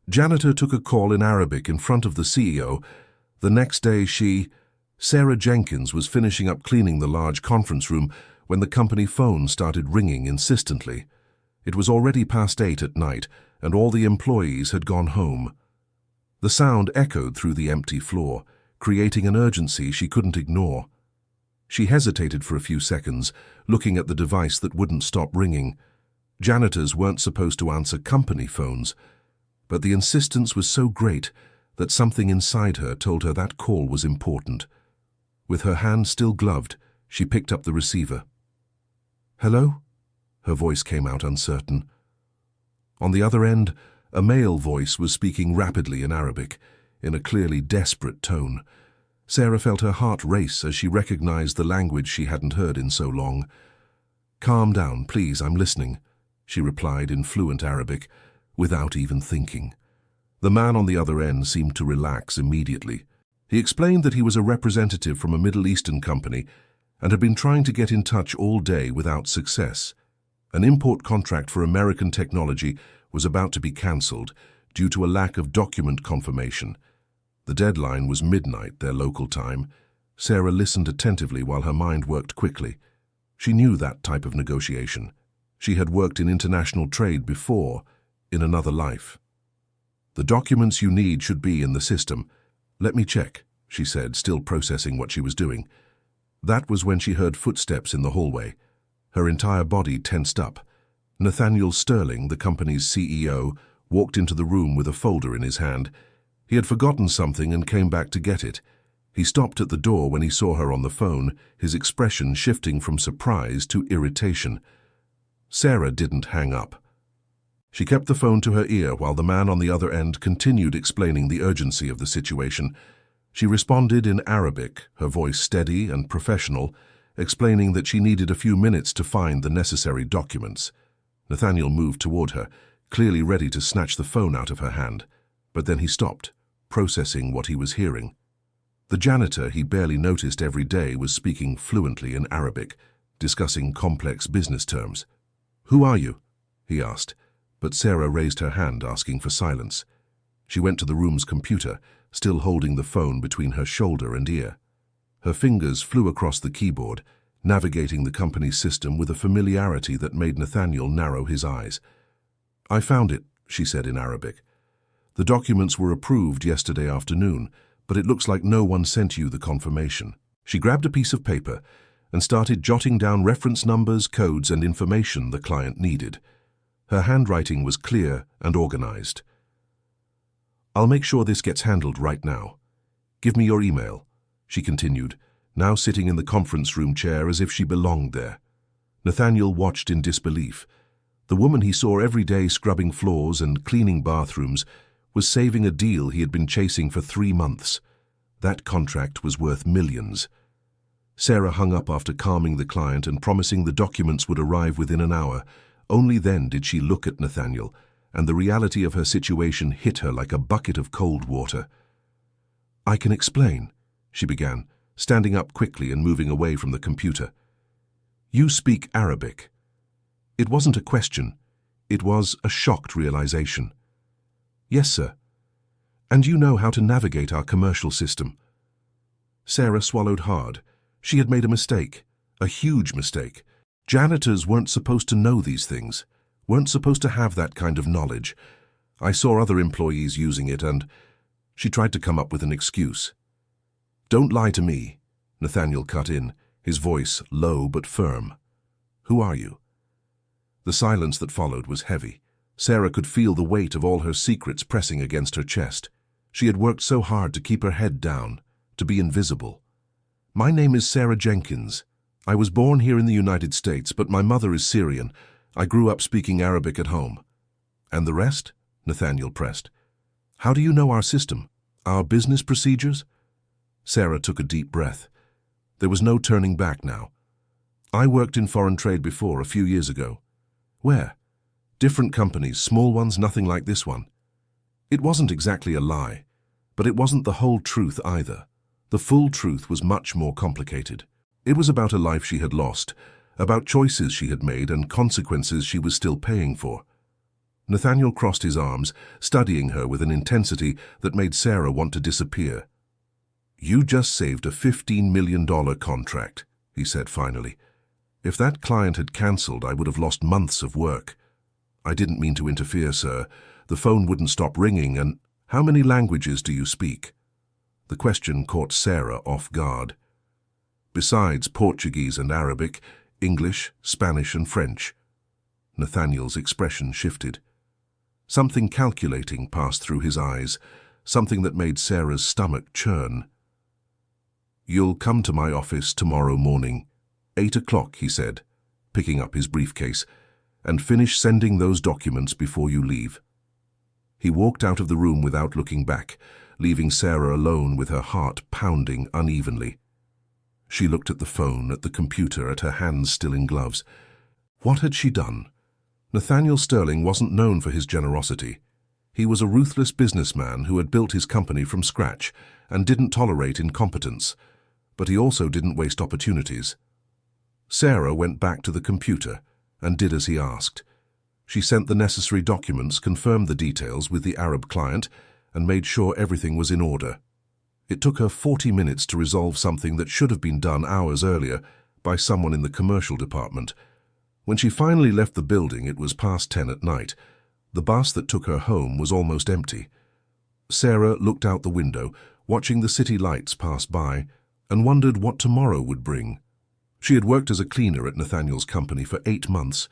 Janitor took a call in Arabic in front of the CEO. The next day Sarah Jenkins was finishing up cleaning the large conference room when the company phone started ringing insistently. It was already past 8 at night, and all the employees had gone home. The sound echoed through the empty floor, creating an urgency she couldn't ignore. She hesitated for a few seconds, looking at the device that wouldn't stop ringing. Janitors weren't supposed to answer company phones, but the insistence was so great that something inside her told her that call was important. With her hand still gloved, she picked up the receiver. "Hello?" Her voice came out uncertain. On the other end, a male voice was speaking rapidly in Arabic, in a clearly desperate tone. Sarah felt her heart race as she recognized the language she hadn't heard in so long. "Calm down, please, I'm listening," she replied in fluent Arabic, without even thinking. The man on the other end seemed to relax immediately. He explained that he was a representative from a Middle Eastern company and had been trying to get in touch all day without success. An import contract for American technology was about to be cancelled due to a lack of document confirmation. The deadline was midnight, their local time. Sarah listened attentively while her mind worked quickly. She knew that type of negotiation. She had worked in international trade before, in another life. "The documents you need should be in the system. Let me check," she said, still processing what she was doing. That was when she heard footsteps in the hallway. Her entire body tensed up. Nathaniel Sterling, the company's CEO, walked into the room with a folder in his hand. He had forgotten something and came back to get it. He stopped at the door when he saw her on the phone, his expression shifting from surprise to irritation. Sarah didn't hang up. She kept the phone to her ear while the man on the other end continued explaining the urgency of the situation. She responded in Arabic, her voice steady and professional, explaining that she needed a few minutes to find the necessary documents. Nathaniel moved toward her, clearly ready to snatch the phone out of her hand, but then he stopped, processing what he was hearing. The janitor he barely noticed every day was speaking fluently in Arabic, discussing complex business terms. "Who are you?" he asked, but Sarah raised her hand, asking for silence. She went to the room's computer, still holding the phone between her shoulder and ear. Her fingers flew across the keyboard, navigating the company's system with a familiarity that made Nathaniel narrow his eyes. "I found it," she said in Arabic. "The documents were approved yesterday afternoon, but it looks like no one sent you the confirmation." She grabbed a piece of paper and started jotting down reference numbers, codes, and information the client needed. Her handwriting was clear and organized. "I'll make sure this gets handled right now. Give me your email," she continued, now sitting in the conference room chair as if she belonged there. Nathaniel watched in disbelief. The woman he saw every day scrubbing floors and cleaning bathrooms was saving a deal he had been chasing for 3 months. That contract was worth millions. Sarah hung up after calming the client and promising the documents would arrive within an hour. Only then did she look at Nathaniel, and the reality of her situation hit her like a bucket of cold water. "I can explain," she began, standing up quickly and moving away from the computer. "You speak Arabic." It wasn't a question. It was a shocked realization. "Yes, sir. And you know how to navigate our commercial system." Sarah swallowed hard. She had made a mistake, a huge mistake. Janitors weren't supposed to know these things, weren't supposed to have that kind of knowledge. I saw other employees using it and she tried to come up with an excuse. "Don't lie to me," Nathaniel cut in, his voice low but firm. "Who are you?" The silence that followed was heavy. Sarah could feel the weight of all her secrets pressing against her chest. She had worked so hard to keep her head down, to be invisible. "My name is Sarah Jenkins. I was born here in the United States, but my mother is Syrian. I grew up speaking Arabic at home." "And the rest?" Nathaniel pressed. "How do you know our system, our business procedures?" Sarah took a deep breath. There was no turning back now. "I worked in foreign trade before, a few years ago." "Where?" "Different companies, small ones, nothing like this one." It wasn't exactly a lie, but it wasn't the whole truth either. The full truth was much more complicated. It was about a life she had lost, about choices she had made and consequences she was still paying for. Nathaniel crossed his arms, studying her with an intensity that made Sarah want to disappear. "You just saved a $15 million contract," he said finally. "If that client had cancelled, I would have lost months of work. I didn't mean to interfere, sir. The phone wouldn't stop ringing, and how many languages do you speak?" The question caught Sarah off guard. "Besides Portuguese and Arabic, English, Spanish and French." Nathaniel's expression shifted. Something calculating passed through his eyes, something that made Sarah's stomach churn. "You'll come to my office tomorrow morning, 8 o'clock, he said, picking up his briefcase, "and finish sending those documents before you leave." He walked out of the room without looking back, leaving Sarah alone with her heart pounding unevenly. She looked at the phone, at the computer, at her hands still in gloves. What had she done? Nathaniel Sterling wasn't known for his generosity. He was a ruthless businessman who had built his company from scratch and didn't tolerate incompetence, but he also didn't waste opportunities. Sarah went back to the computer and did as he asked. She sent the necessary documents, confirmed the details with the Arab client, and made sure everything was in order. It took her 40 minutes to resolve something that should have been done hours earlier by someone in the commercial department. When she finally left the building, it was past 10 at night. The bus that took her home was almost empty. Sarah looked out the window, watching the city lights pass by, and wondered what tomorrow would bring. She had worked as a cleaner at Nathaniel's company for 8 months.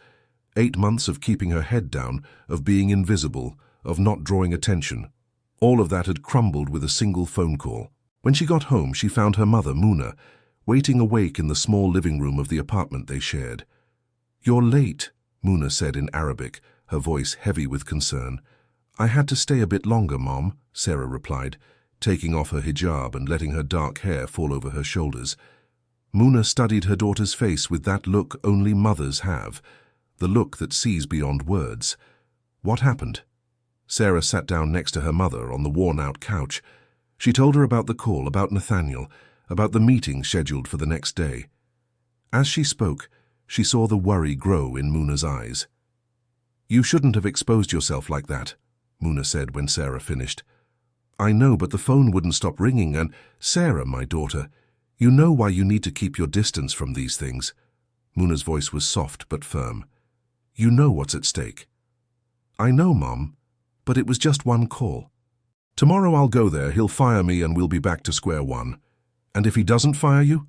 8 months of keeping her head down, of being invisible, of not drawing attention. All of that had crumbled with a single phone call. When she got home, she found her mother, Muna, waiting awake in the small living room of the apartment they shared. "You're late," Muna said in Arabic, her voice heavy with concern. "I had to stay a bit longer, Mom," Sarah replied, taking off her hijab and letting her dark hair fall over her shoulders. Muna studied her daughter's face with that look only mothers have, the look that sees beyond words. What happened? Sarah sat down next to her mother on the worn-out couch. She told her about the call, about Nathaniel, about the meeting scheduled for the next day. As she spoke, she saw the worry grow in Muna's eyes. "You shouldn't have exposed yourself like that," Muna said when Sarah finished. "I know, but the phone wouldn't stop ringing, and Sarah, my daughter, you know why you need to keep your distance from these things." Muna's voice was soft but firm. "You know what's at stake." "I know, Mom, but it was just one call. Tomorrow I'll go there, he'll fire me, and we'll be back to square one. And if he doesn't fire you?"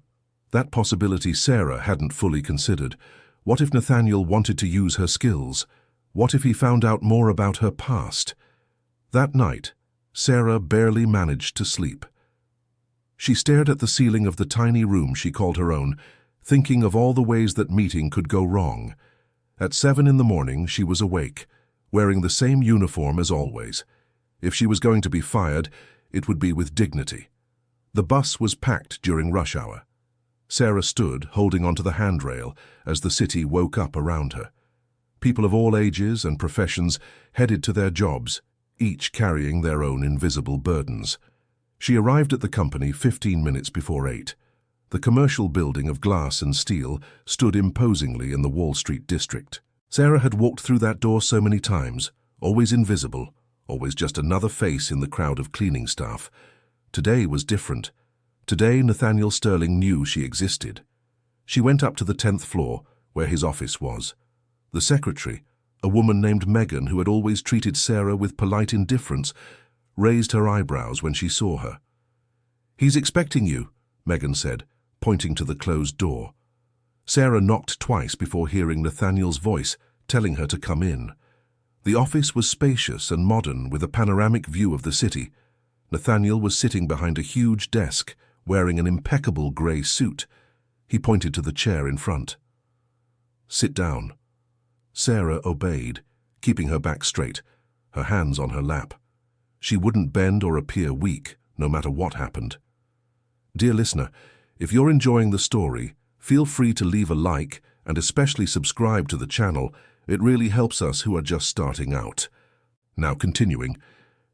That possibility Sarah hadn't fully considered. What if Nathaniel wanted to use her skills? What if he found out more about her past? That night, Sarah barely managed to sleep. She stared at the ceiling of the tiny room she called her own, thinking of all the ways that meeting could go wrong. At 7 in the morning, she was awake, wearing the same uniform as always. If she was going to be fired, it would be with dignity. The bus was packed during rush hour. Sarah stood, holding onto the handrail, as the city woke up around her. People of all ages and professions headed to their jobs, each carrying their own invisible burdens. She arrived at the company 15 minutes before 8. The commercial building of glass and steel stood imposingly in the Wall Street district. Sarah had walked through that door so many times, always invisible, always just another face in the crowd of cleaning staff. Today was different. Today, Nathaniel Sterling knew she existed. She went up to the 10th floor, where his office was. The secretary, a woman named Megan who had always treated Sarah with polite indifference, raised her eyebrows when she saw her. "He's expecting you," Megan said, pointing to the closed door. Sarah knocked twice before hearing Nathaniel's voice, telling her to come in. The office was spacious and modern, with a panoramic view of the city. Nathaniel was sitting behind a huge desk, wearing an impeccable grey suit. He pointed to the chair in front. "Sit down." Sarah obeyed, keeping her back straight, her hands on her lap. She wouldn't bend or appear weak, no matter what happened. Dear listener, if you're enjoying the story, feel free to leave a like and especially subscribe to the channel. It really helps us who are just starting out. Now continuing,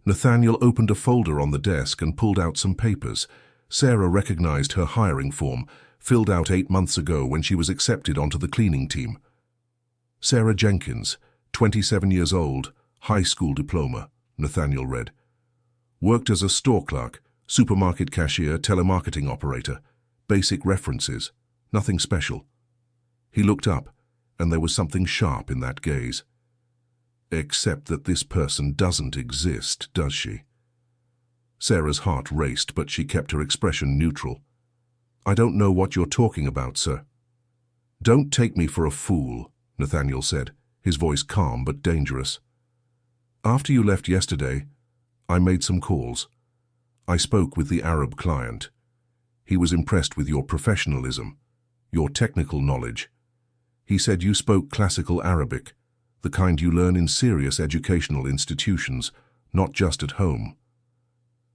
Nathaniel opened a folder on the desk and pulled out some papers. Sarah recognized her hiring form, filled out 8 months ago when she was accepted onto the cleaning team. Sarah Jenkins, 27 years old, High school diploma, Nathaniel read. Worked as a store clerk, supermarket cashier, telemarketing operator. Basic references. Nothing special. He looked up, and there was something sharp in that gaze. Except that this person doesn't exist, does she? Sarah's heart raced, but she kept her expression neutral. I don't know what you're talking about, sir. Don't take me for a fool, Nathaniel said, his voice calm but dangerous. After you left yesterday, I made some calls. I spoke with the Arab client. He was impressed with your professionalism, your technical knowledge. He said you spoke classical Arabic, the kind you learn in serious educational institutions, not just at home.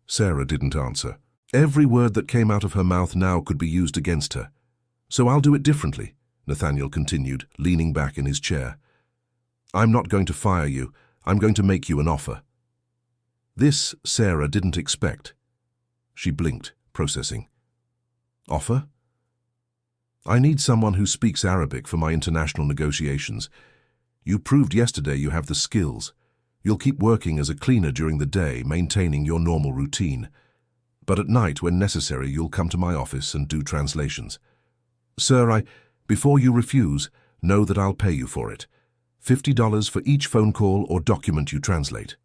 Sarah didn't answer. Every word that came out of her mouth now could be used against her. So I'll do it differently, Nathaniel continued, leaning back in his chair. I'm not going to fire you. I'm going to make you an offer. This Sarah didn't expect. She blinked, processing. Offer? I need someone who speaks Arabic for my international negotiations. You proved yesterday you have the skills. You'll keep working as a cleaner during the day, maintaining your normal routine. But at night, when necessary, you'll come to my office and do translations. Sir, before you refuse, know that I'll pay you for it. $50 for each phone call or document you translate.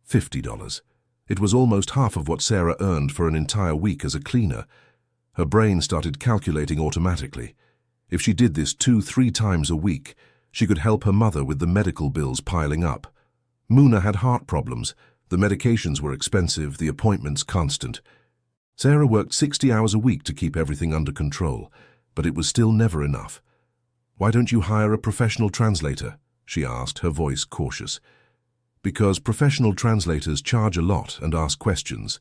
$50. It was almost half of what Sarah earned for an entire week as a cleaner. Her brain started calculating automatically. If she did this 2-3 times a week, she could help her mother with the medical bills piling up. Muna had heart problems. The medications were expensive, the appointments constant. Sarah worked 60 hours a week to keep everything under control, but it was still never enough. Why don't you hire a professional translator? She asked, her voice cautious. Because professional translators charge a lot and ask questions.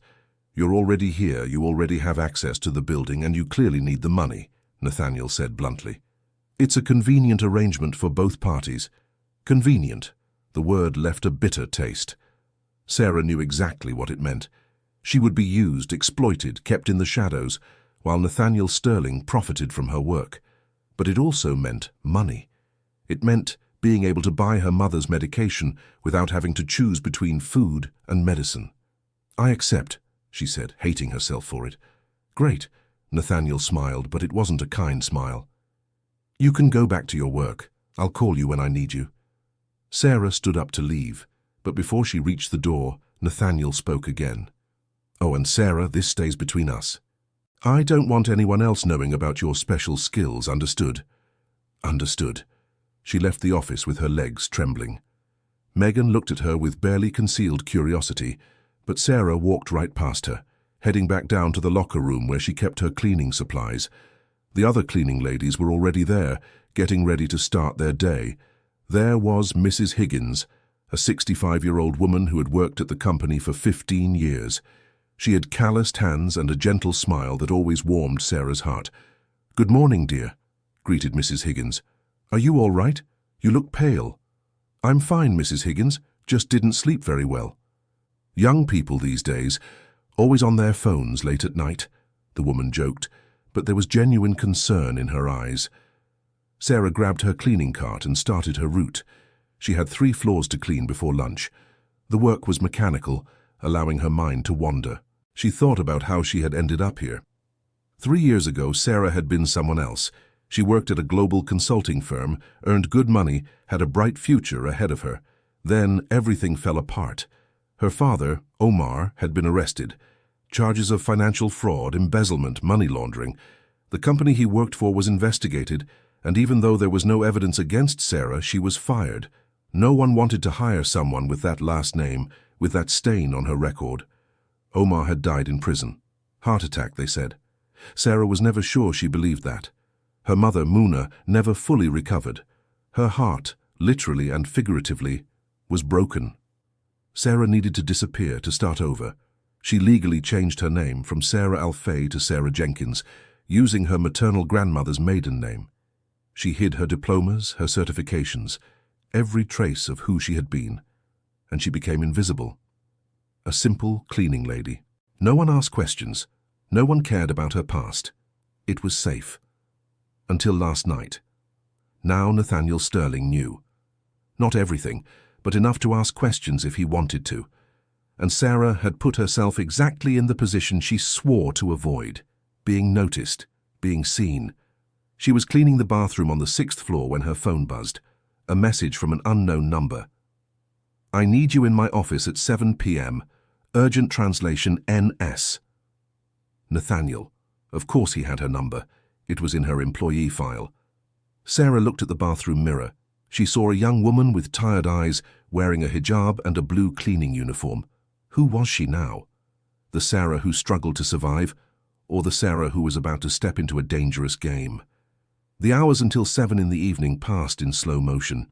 You're already here, you already have access to the building, and you clearly need the money, Nathaniel said bluntly. It's a convenient arrangement for both parties. Convenient. The word left a bitter taste. Sarah knew exactly what it meant. She would be used, exploited, kept in the shadows, while Nathaniel Sterling profited from her work. But it also meant money. It meant being able to buy her mother's medication without having to choose between food and medicine. I accept, she said, hating herself for it. Great, Nathaniel smiled, but it wasn't a kind smile. You can go back to your work. I'll call you when I need you. Sarah stood up to leave, but before she reached the door, Nathaniel spoke again. Oh, and Sarah, this stays between us. I don't want anyone else knowing about your special skills, understood? Understood. She left the office with her legs trembling. Megan looked at her with barely concealed curiosity, but Sarah walked right past her, heading back down to the locker room where she kept her cleaning supplies. The other cleaning ladies were already there, getting ready to start their day. There was Mrs. Higgins, a 65-year-old woman who had worked at the company for 15 years. She had calloused hands and a gentle smile that always warmed Sarah's heart. "Good morning, dear," greeted Mrs. Higgins. "Are you all right? You look pale." "I'm fine, Mrs. Higgins, just didn't sleep very well." "Young people these days, always on their phones late at night," the woman joked, but there was genuine concern in her eyes. Sarah grabbed her cleaning cart and started her route. She had 3 floors to clean before lunch. The work was mechanical, allowing her mind to wander. She thought about how she had ended up here. 3 years ago, Sarah had been someone else. She worked at a global consulting firm, earned good money, had a bright future ahead of her. Then everything fell apart. Her father, Omar, had been arrested. Charges of financial fraud, embezzlement, money laundering. The company he worked for was investigated, and even though there was no evidence against Sarah, she was fired. No one wanted to hire someone with that last name, with that stain on her record. Omar had died in prison. Heart attack, they said. Sarah was never sure she believed that. Her mother, Muna, never fully recovered. Her heart, literally and figuratively, was broken. Sarah needed to disappear to start over. She legally changed her name from Sarah Alfay to Sarah Jenkins, using her maternal grandmother's maiden name. She hid her diplomas, her certifications, every trace of who she had been, and she became invisible. A simple cleaning lady. No one asked questions. No one cared about her past. It was safe. Until last night. Now Nathaniel Sterling knew. Not everything, but enough to ask questions if he wanted to. And Sarah had put herself exactly in the position she swore to avoid, being noticed, being seen. She was cleaning the bathroom on the 6th floor when her phone buzzed, a message from an unknown number. "I need you in my office at 7 p.m. Urgent translation NS. Nathaniel. Of course he had her number. It was in her employee file. Sarah looked at the bathroom mirror. She saw a young woman with tired eyes, wearing a hijab and a blue cleaning uniform. Who was she now? The Sarah who struggled to survive, or the Sarah who was about to step into a dangerous game? The hours until 7 in the evening passed in slow motion.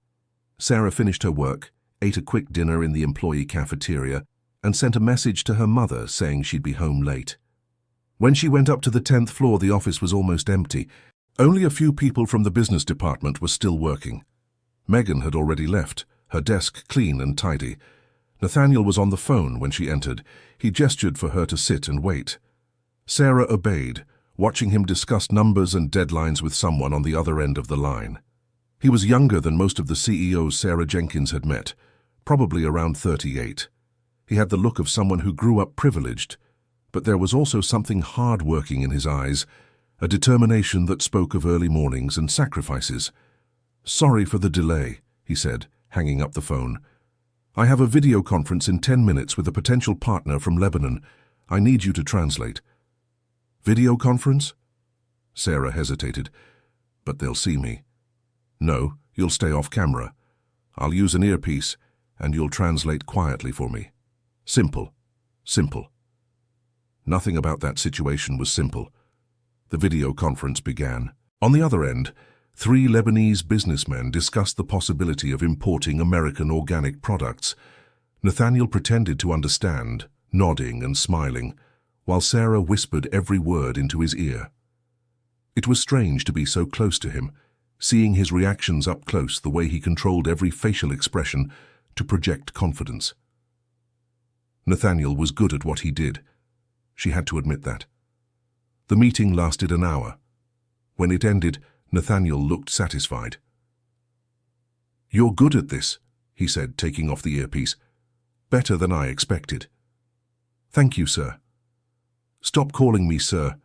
Sarah finished her work, ate a quick dinner in the employee cafeteria, and sent a message to her mother saying she'd be home late. When she went up to the 10th floor, the office was almost empty. Only a few people from the business department were still working. Megan had already left, her desk clean and tidy. Nathaniel was on the phone when she entered. He gestured for her to sit and wait. Sarah obeyed, watching him discuss numbers and deadlines with someone on the other end of the line. He was younger than most of the CEOs Sarah Jenkins had met, probably around 38. He had the look of someone who grew up privileged, but there was also something hard-working in his eyes, a determination that spoke of early mornings and sacrifices. "Sorry for the delay," he said, hanging up the phone. "I have a video conference in 10 minutes with a potential partner from Lebanon. I need you to translate." "Video conference?" Sarah hesitated. "But they'll see me." "No, you'll stay off camera. I'll use an earpiece, and you'll translate quietly for me. Simple. Simple." Nothing about that situation was simple. The video conference began. On the other end, 3 Lebanese businessmen discussed the possibility of importing American organic products. Nathaniel pretended to understand, nodding and smiling, while Sarah whispered every word into his ear. It was strange to be so close to him, seeing his reactions up close, the way he controlled every facial expression to project confidence. Nathaniel was good at what he did. She had to admit that. The meeting lasted an hour. When it ended, Nathaniel looked satisfied. "You're good at this," he said, taking off the earpiece. "Better than I expected." "Thank you, sir." "Stop calling me sir.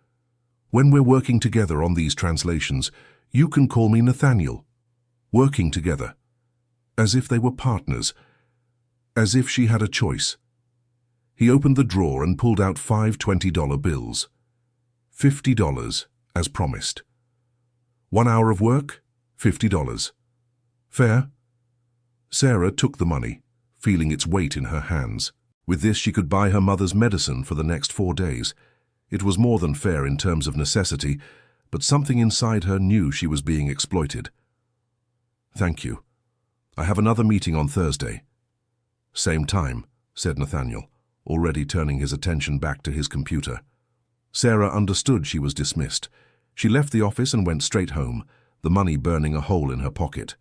When we're working together on these translations, you can call me Nathaniel. Working together. As if they were partners. As if she had a choice." He opened the drawer and pulled out 5 $20 bills. $50, as promised. 1 hour of work, $50. Fair? Sarah took the money, feeling its weight in her hands. With this, she could buy her mother's medicine for the next 4 days. It was more than fair in terms of necessity, but something inside her knew she was being exploited. "Thank you. I have another meeting on Thursday." "Same time," said Nathaniel, already turning his attention back to his computer. Sarah understood she was dismissed. She left the office and went straight home, the money burning a hole in her pocket.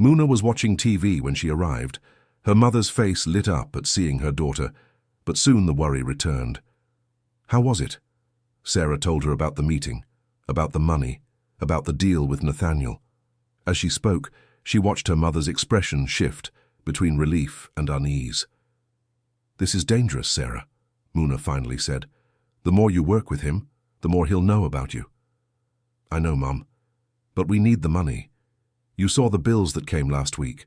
Muna was watching TV when she arrived. Her mother's face lit up at seeing her daughter, but soon the worry returned. "How was it?" Sarah told her about the meeting, about the money, about the deal with Nathaniel. As she spoke, she watched her mother's expression shift between relief and unease. "This is dangerous, Sarah," Muna finally said. "The more you work with him, the more he'll know about you." "I know, Mum. But we need the money. You saw the bills that came last week."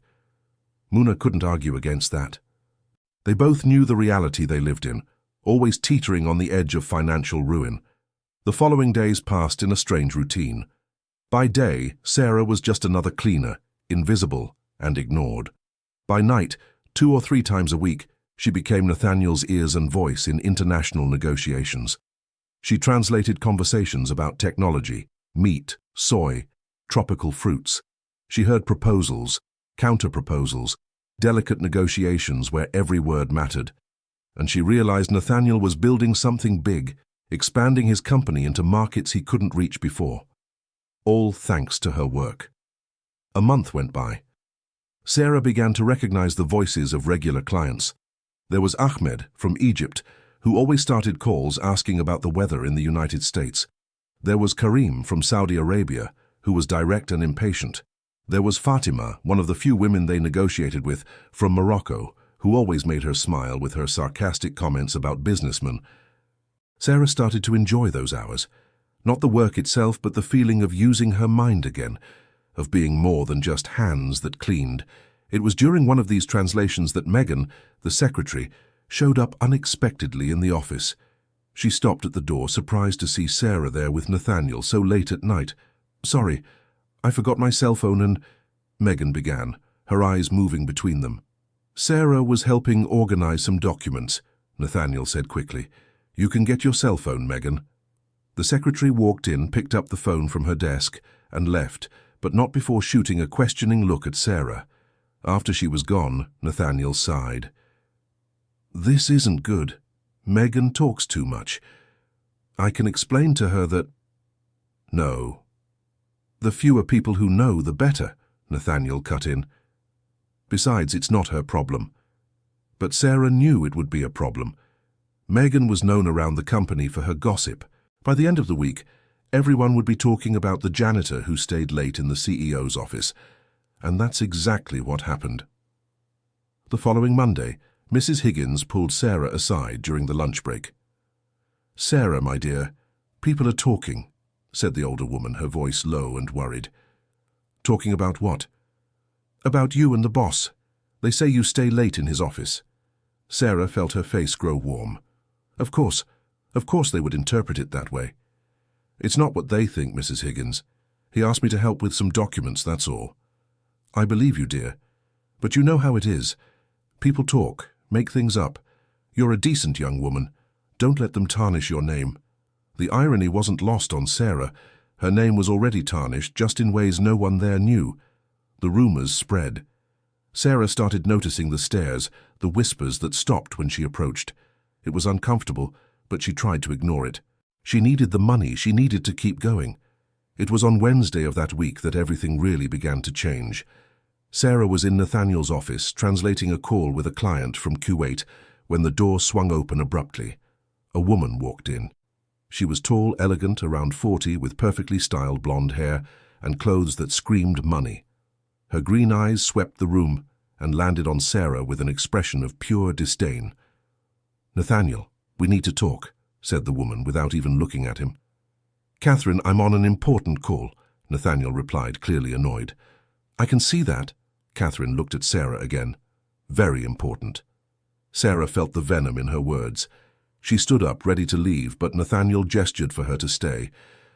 Muna couldn't argue against that. They both knew the reality they lived in, always teetering on the edge of financial ruin. The following days passed in a strange routine. By day, Sarah was just another cleaner, invisible and ignored. By night, 2 or 3 times a week, she became Nathaniel's ears and voice in international negotiations. She translated conversations about technology, meat, soy, tropical fruits. She heard proposals, counter-proposals, delicate negotiations where every word mattered. And she realized Nathaniel was building something big, expanding his company into markets he couldn't reach before. All thanks to her work. A month went by. Sarah began to recognize the voices of regular clients. There was Ahmed from Egypt, who always started calls asking about the weather in the United States. There was Karim from Saudi Arabia, who was direct and impatient. There was Fatima, one of the few women they negotiated with, from Morocco, who always made her smile with her sarcastic comments about businessmen. Sarah started to enjoy those hours. Not the work itself, but the feeling of using her mind again, of being more than just hands that cleaned. It was during one of these translations that Megan, the secretary, showed up unexpectedly in the office. She stopped at the door, surprised to see Sarah there with Nathaniel so late at night. "Sorry, I forgot my cell phone and—" Megan began, her eyes moving between them. "Sarah was helping organize some documents," Nathaniel said quickly. "You can get your cell phone, Megan." The secretary walked in, picked up the phone from her desk, and left, but not before shooting a questioning look at Sarah. After she was gone, Nathaniel sighed. "This isn't good. Megan talks too much. I can explain to her that—" "No. The fewer people who know, the better," Nathaniel cut in. "Besides, it's not her problem." But Sarah knew it would be a problem. Megan was known around the company for her gossip. By the end of the week, everyone would be talking about the janitor who stayed late in the CEO's office. And that's exactly what happened. The following Monday, Mrs. Higgins pulled Sarah aside during the lunch break. "Sarah, my dear, people are talking," said the older woman, her voice low and worried. "Talking about what?" "About you and the boss. They say you stay late in his office." Sarah felt her face grow warm. Of course they would interpret it that way. "It's not what they think, Mrs. Higgins. He asked me to help with some documents, that's all." "I believe you, dear. But you know how it is. People talk, make things up. You're a decent young woman. Don't let them tarnish your name." The irony wasn't lost on Sarah. Her name was already tarnished, just in ways no one there knew. The rumors spread. Sarah started noticing the stares, the whispers that stopped when she approached. It was uncomfortable, but she tried to ignore it. She needed the money, she needed to keep going. It was on Wednesday of that week that everything really began to change. Sarah was in Nathaniel's office, translating a call with a client from Kuwait, when the door swung open abruptly. A woman walked in. She was tall, elegant, around 40, with perfectly styled blonde hair and clothes that screamed money. Her green eyes swept the room and landed on Sarah with an expression of pure disdain. "Nathaniel, we need to talk," said the woman without even looking at him. "Catherine, I'm on an important call," Nathaniel replied, clearly annoyed. "I can see that." Catherine looked at Sarah again. "Very important." Sarah felt the venom in her words. She stood up, ready to leave, but Nathaniel gestured for her to stay.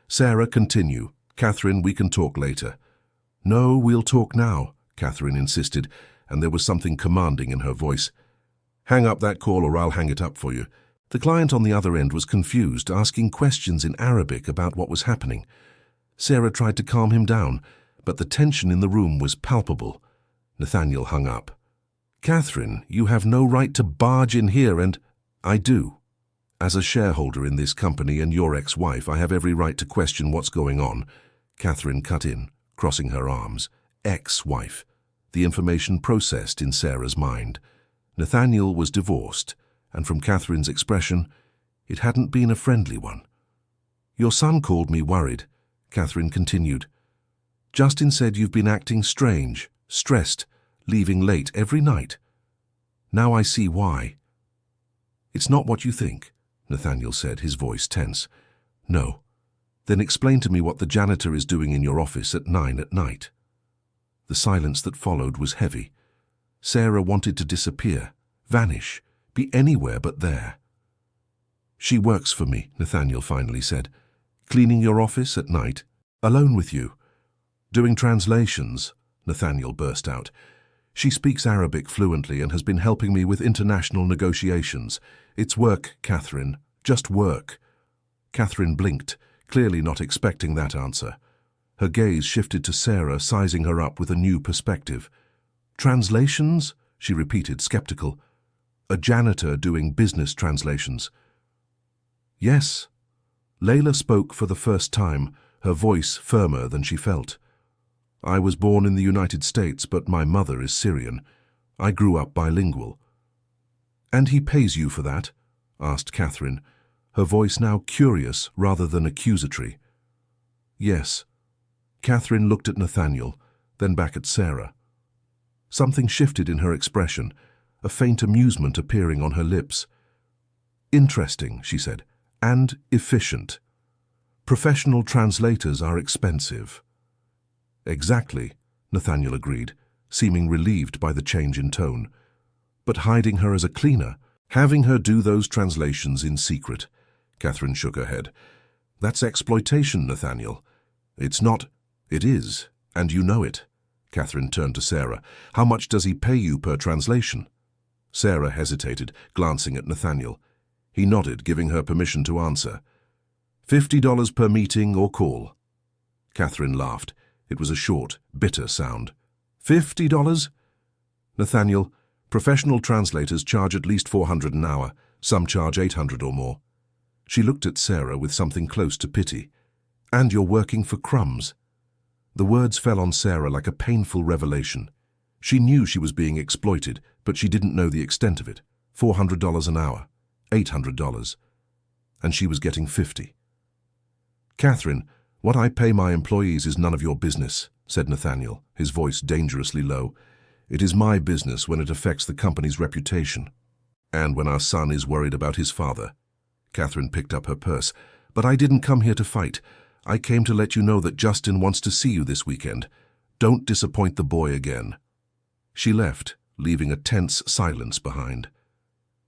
"Sarah, continue. Catherine, we can talk later." "No, we'll talk now," Catherine insisted, and there was something commanding in her voice. "Hang up that call or I'll hang it up for you." The client on the other end was confused, asking questions in Arabic about what was happening. Sarah tried to calm him down, but the tension in the room was palpable. Nathaniel hung up. "Catherine, you have no right to barge in here and—" "I do. As a shareholder in this company and your ex-wife, I have every right to question what's going on." Catherine cut in, crossing her arms. Ex-wife. The information processed in Sarah's mind. Nathaniel was divorced, and from Catherine's expression, it hadn't been a friendly one. "Your son called me worried," Catherine continued. "Justin said you've been acting strange, stressed, leaving late every night. Now I see why." "It's not what you think," Nathaniel said, his voice tense. "No. Then explain to me what the janitor is doing in your office at 9 at night." The silence that followed was heavy. Sarah wanted to disappear, vanish, be anywhere but there. "She works for me," Nathaniel finally said. "Cleaning your office at night, alone with you." "Doing translations," Nathaniel burst out. "She speaks Arabic fluently and has been helping me with international negotiations. It's work, Catherine, just work." Catherine blinked, clearly not expecting that answer. Her gaze shifted to Sarah, sizing her up with a new perspective. "Translations?" she repeated, skeptical. "A janitor doing business translations." "Yes." Layla spoke for the first time, her voice firmer than she felt. "I was born in the United States, but my mother is Syrian. I grew up bilingual." "And he pays you for that?" asked Catherine, her voice now curious rather than accusatory. "Yes." Catherine looked at Nathaniel, then back at Sarah. Something shifted in her expression, a faint amusement appearing on her lips. "Interesting," she said, "and efficient. Professional translators are expensive." "Exactly," Nathaniel agreed, seeming relieved by the change in tone. "But hiding her as a cleaner, having her do those translations in secret," Catherine shook her head. "That's exploitation, Nathaniel." "It's not." "It is, and you know it." Catherine turned to Sarah. "How much does he pay you per translation?" Sarah hesitated, glancing at Nathaniel. He nodded, giving her permission to answer. $50 per meeting or call." Catherine laughed. It was a short, bitter sound. $50? "Nathaniel, professional translators charge at least $400 an hour. Some charge $800 or more." She looked at Sarah with something close to pity. "And you're working for crumbs." The words fell on Sarah like a painful revelation. She knew she was being exploited, but she didn't know the extent of it. $400 an hour. $800. And she was getting 50. "Catherine, what I pay my employees is none of your business," said Nathaniel, his voice dangerously low. "It is my business when it affects the company's reputation. And when our son is worried about his father." Catherine picked up her purse. "But I didn't come here to fight. I came to let you know that Justin wants to see you this weekend. Don't disappoint the boy again." She left, leaving a tense silence behind.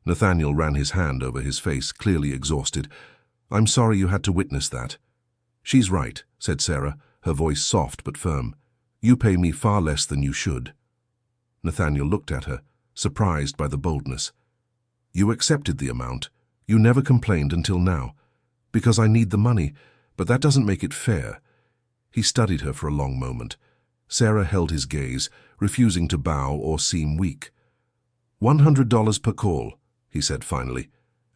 Nathaniel ran his hand over his face, clearly exhausted. "I'm sorry you had to witness that." "She's right," said Sarah, her voice soft but firm. "You pay me far less than you should." Nathaniel looked at her, surprised by the boldness. "You accepted the amount. You never complained until now. Because I need the money, but that doesn't make it fair." He studied her for a long moment. Sarah held his gaze, refusing to bow or seem weak. $100 per call," he said finally,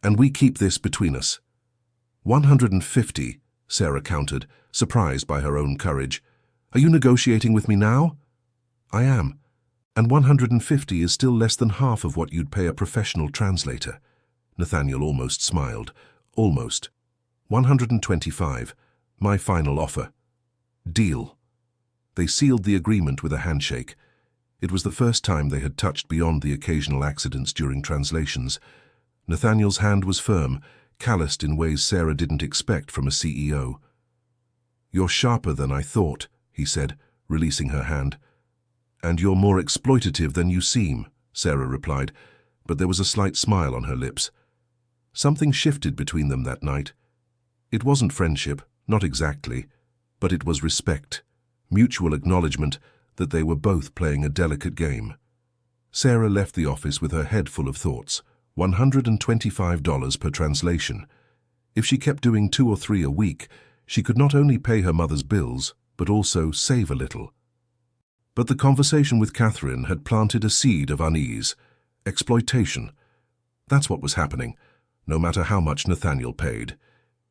"and we keep this between us." 150, Sarah countered, surprised by her own courage. "Are you negotiating with me now?" "I am. And 150 is still less than half of what you'd pay a professional translator." Nathaniel almost smiled. "Almost. 125. My final offer." "Deal." They sealed the agreement with a handshake. It was the first time they had touched beyond the occasional accidents during translations. Nathaniel's hand was firm, calloused in ways Sarah didn't expect from a CEO. "You're sharper than I thought," he said, releasing her hand. "And you're more exploitative than you seem," Sarah replied, but there was a slight smile on her lips. Something shifted between them that night. It wasn't friendship, not exactly, but it was respect, mutual acknowledgement that they were both playing a delicate game. Sarah left the office with her head full of thoughts. $125 per translation. If she kept doing 2 or 3 a week, she could not only pay her mother's bills, but also save a little. But the conversation with Catherine had planted a seed of unease. Exploitation. That's what was happening, no matter how much Nathaniel paid.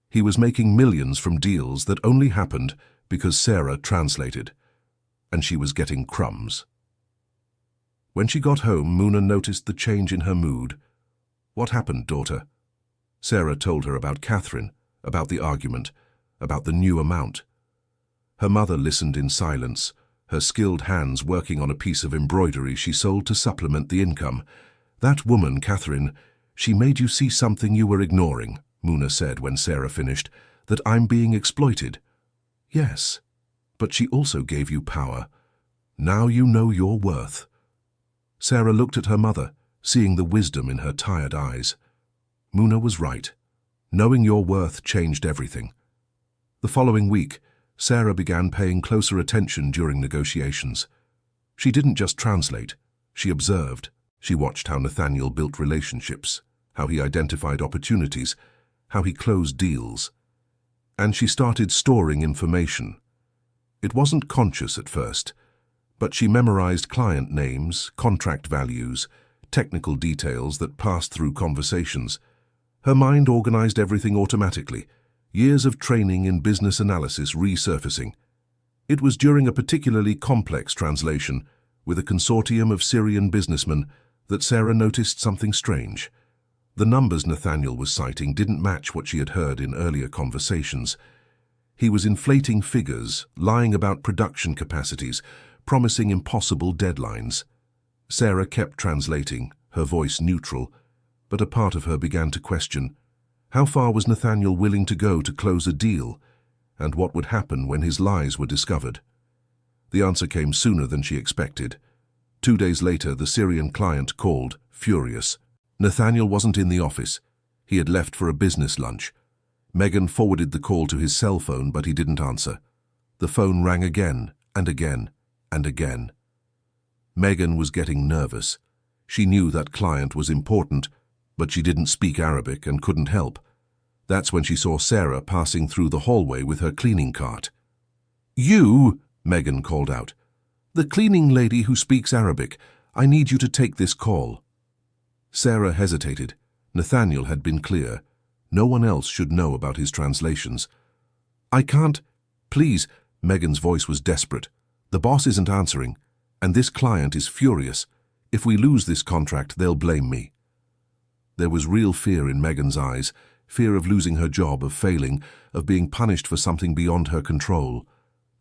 He was making millions from deals that only happened because Sarah translated, and she was getting crumbs. When she got home, Muna noticed the change in her mood. "What happened, daughter?" Sarah told her about Catherine, about the argument, about the new amount. Her mother listened in silence, her skilled hands working on a piece of embroidery she sold to supplement the income. "That woman, Catherine, she made you see something you were ignoring," Muna said when Sarah finished, "that I'm being exploited." "Yes, but she also gave you power. Now you know your worth." Sarah looked at her mother, seeing the wisdom in her tired eyes. Muna was right. Knowing your worth changed everything. The following week, Sarah began paying closer attention during negotiations. She didn't just translate, she observed. She watched how Nathaniel built relationships, how he identified opportunities, how he closed deals. And she started storing information. It wasn't conscious at first, but she memorized client names, contract values, technical details that passed through conversations. Her mind organized everything automatically, years of training in business analysis resurfacing. It was during a particularly complex translation, with a consortium of Syrian businessmen, that Sarah noticed something strange. The numbers Nathaniel was citing didn't match what she had heard in earlier conversations. He was inflating figures, lying about production capacities, promising impossible deadlines. Sarah kept translating, her voice neutral, but a part of her began to question. How far was Nathaniel willing to go to close a deal, and what would happen when his lies were discovered? The answer came sooner than she expected. 2 days later, the Syrian client called, furious. Nathaniel wasn't in the office. He had left for a business lunch. Megan forwarded the call to his cell phone, but he didn't answer. The phone rang again and again and again. Megan was getting nervous. She knew that client was important, but she didn't speak Arabic and couldn't help. That's when she saw Sarah passing through the hallway with her cleaning cart. "You," Megan called out. "The cleaning lady who speaks Arabic. I need you to take this call." Sarah hesitated. Nathaniel had been clear. No one else should know about his translations. "I can't. Please." Megan's voice was desperate. "The boss isn't answering, and this client is furious. If we lose this contract, they'll blame me." There was real fear in Megan's eyes, fear of losing her job, of failing, of being punished for something beyond her control.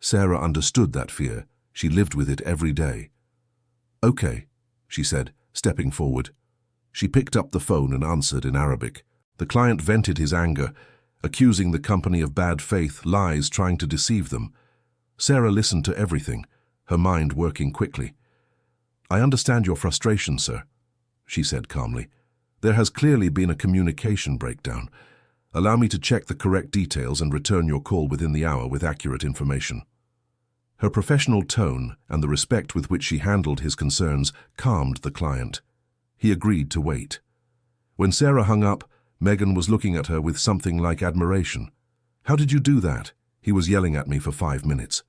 Sarah understood that fear. She lived with it every day. "Okay," she said, stepping forward. She picked up the phone and answered in Arabic. The client vented his anger, accusing the company of bad faith, lies, trying to deceive them. Sarah listened to everything, her mind working quickly. "I understand your frustration, sir," she said calmly. "There has clearly been a communication breakdown. Allow me to check the correct details and return your call within the hour with accurate information." Her professional tone and the respect with which she handled his concerns calmed the client. He agreed to wait. When Sarah hung up, Megan was looking at her with something like admiration. "How did you do that? He was yelling at me for 5 minutes."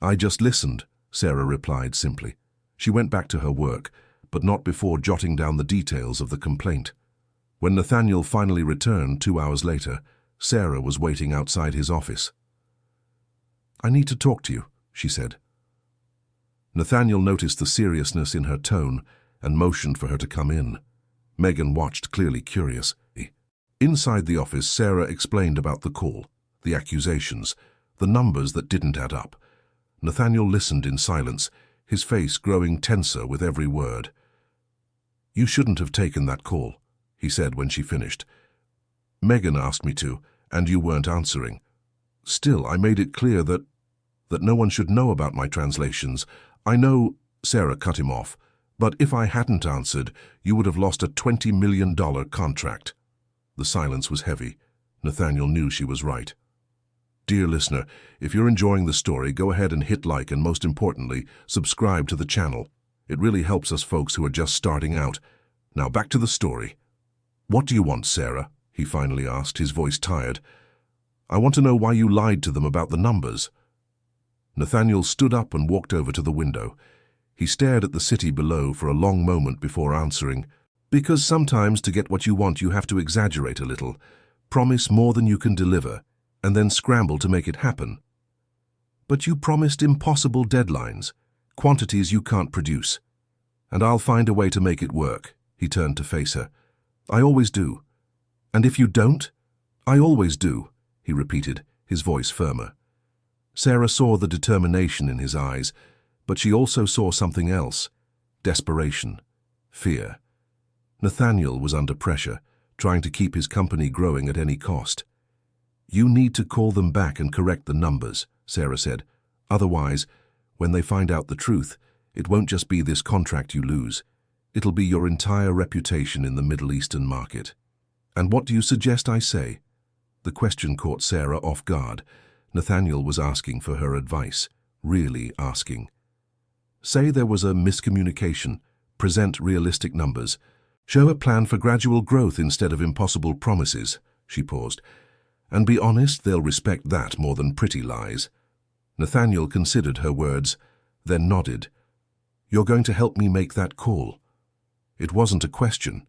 "I just listened," Sarah replied simply. She went back to her work, but not before jotting down the details of the complaint. When Nathaniel finally returned 2 hours later, Sarah was waiting outside his office. "I need to talk to you," she said. Nathaniel noticed the seriousness in her tone and motioned for her to come in. Megan watched, clearly curious. Inside the office, Sarah explained about the call, the accusations, the numbers that didn't add up. Nathaniel listened in silence, his face growing tenser with every word. "You shouldn't have taken that call," he said when she finished. "Megan asked me to, and you weren't answering. Still, I made it clear that no one should know about my translations. I know," Sarah cut him off, "but if I hadn't answered, you would have lost a $20 million contract." The silence was heavy. Nathaniel knew she was right. Dear listener, if you're enjoying the story, go ahead and hit like and, most importantly, subscribe to the channel. It really helps us folks who are just starting out. Now back to the story. "What do you want, Sarah?" he finally asked, his voice tired. "I want to know why you lied to them about the numbers." Nathaniel stood up and walked over to the window. He stared at the city below for a long moment before answering. "Because sometimes to get what you want you have to exaggerate a little, promise more than you can deliver, and then scramble to make it happen. But you promised impossible deadlines, quantities you can't produce. And I'll find a way to make it work." He turned to face her. "I always do. And if you don't, I always do," he repeated, his voice firmer. Sarah saw the determination in his eyes, but she also saw something else: desperation, fear. Nathaniel was under pressure, trying to keep his company growing at any cost. "You need to call them back and correct the numbers," Sarah said. "Otherwise, when they find out the truth, it won't just be this contract you lose. It'll be your entire reputation in the Middle Eastern market." "And what do you suggest I say?" The question caught Sarah off guard. Nathaniel was asking for her advice, really asking. "Say there was a miscommunication, present realistic numbers. Show a plan for gradual growth instead of impossible promises," she paused. "And be honest, they'll respect that more than pretty lies." Nathaniel considered her words, then nodded. "You're going to help me make that call?" It wasn't a question,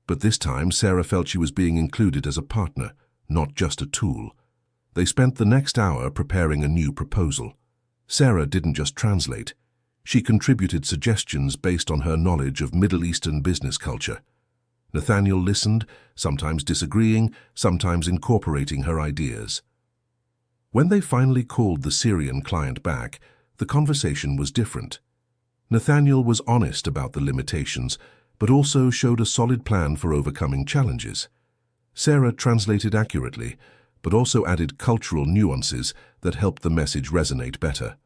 but this time Sarah felt she was being included as a partner, not just a tool. They spent the next hour preparing a new proposal. Sarah didn't just translate. She contributed suggestions based on her knowledge of Middle Eastern business culture. Nathaniel listened, sometimes disagreeing, sometimes incorporating her ideas. When they finally called the Syrian client back, the conversation was different. Nathaniel was honest about the limitations, but also showed a solid plan for overcoming challenges. Sarah translated accurately, but also added cultural nuances that helped the message resonate better.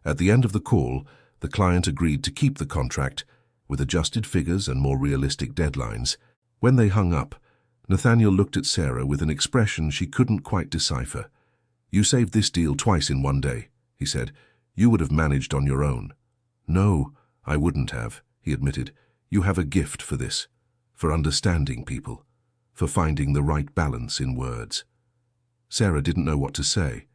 At the end of the call, the client agreed to keep the contract, with adjusted figures and more realistic deadlines. When they hung up, Nathaniel looked at Sarah with an expression she couldn't quite decipher. "You saved this deal twice in one day," he said. "You would have managed on your own." "No, I wouldn't have," he admitted. "You have a gift for this, for understanding people, for finding the right balance in words." Sarah didn't know what to say.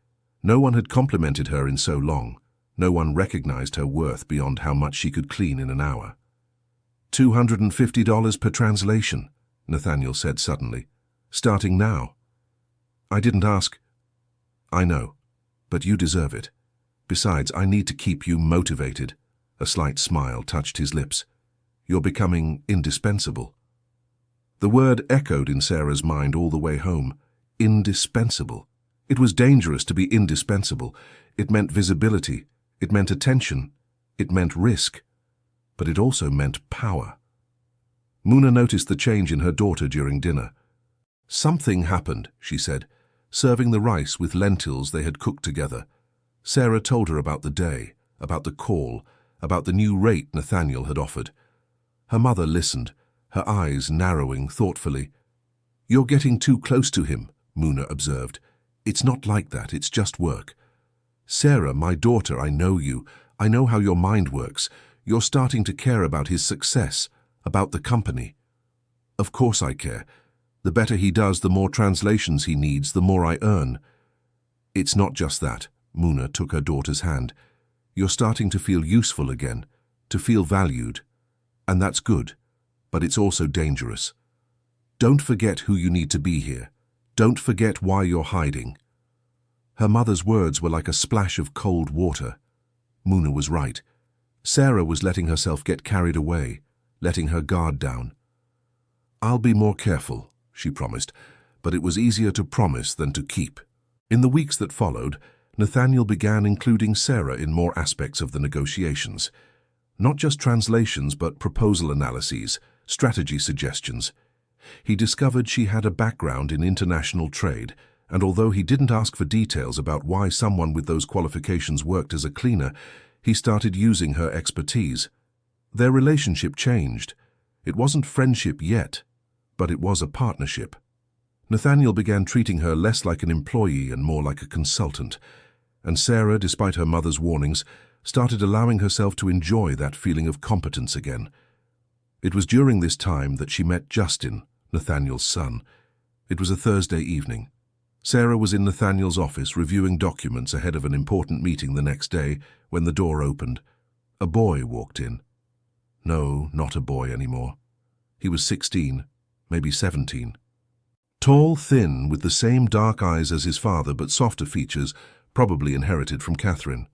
No one had complimented her in so long. No one recognized her worth beyond how much she could clean in an hour. $250 per translation, Nathaniel said suddenly. "Starting now." "I didn't ask." "I know, but you deserve it. Besides, I need to keep you motivated." A slight smile touched his lips. "You're becoming indispensable." The word echoed in Sarah's mind all the way home. Indispensable. It was dangerous to be indispensable. It meant visibility. It meant attention. It meant risk. But it also meant power. Muna noticed the change in her daughter during dinner. "Something happened," she said, serving the rice with lentils they had cooked together. Sarah told her about the day, about the call, about the new rate Nathaniel had offered. Her mother listened, her eyes narrowing thoughtfully. "You're getting too close to him," Muna observed. "It's not like that, it's just work." "Sarah, my daughter, I know you. I know how your mind works. You're starting to care about his success, about the company." "Of course I care. The better he does, the more translations he needs, the more I earn." "It's not just that," Muna took her daughter's hand. "You're starting to feel useful again, to feel valued. And that's good, but it's also dangerous. Don't forget who you need to be here. Don't forget why you're hiding." Her mother's words were like a splash of cold water. Muna was right. Sarah was letting herself get carried away, letting her guard down. "I'll be more careful," she promised, but it was easier to promise than to keep. In the weeks that followed, Nathaniel began including Sarah in more aspects of the negotiations. Not just translations, but proposal analyses, strategy suggestions. He discovered she had a background in international trade, and although he didn't ask for details about why someone with those qualifications worked as a cleaner, he started using her expertise. Their relationship changed. It wasn't friendship yet, but it was a partnership. Nathaniel began treating her less like an employee and more like a consultant, and Sarah, despite her mother's warnings, started allowing herself to enjoy that feeling of competence again. It was during this time that she met Justin, Nathaniel's son. It was a Thursday evening. Sarah was in Nathaniel's office reviewing documents ahead of an important meeting the next day when the door opened. A boy walked in. No, not a boy anymore. He was 16, maybe 17. Tall, thin, with the same dark eyes as his father but softer features, probably inherited from Catherine.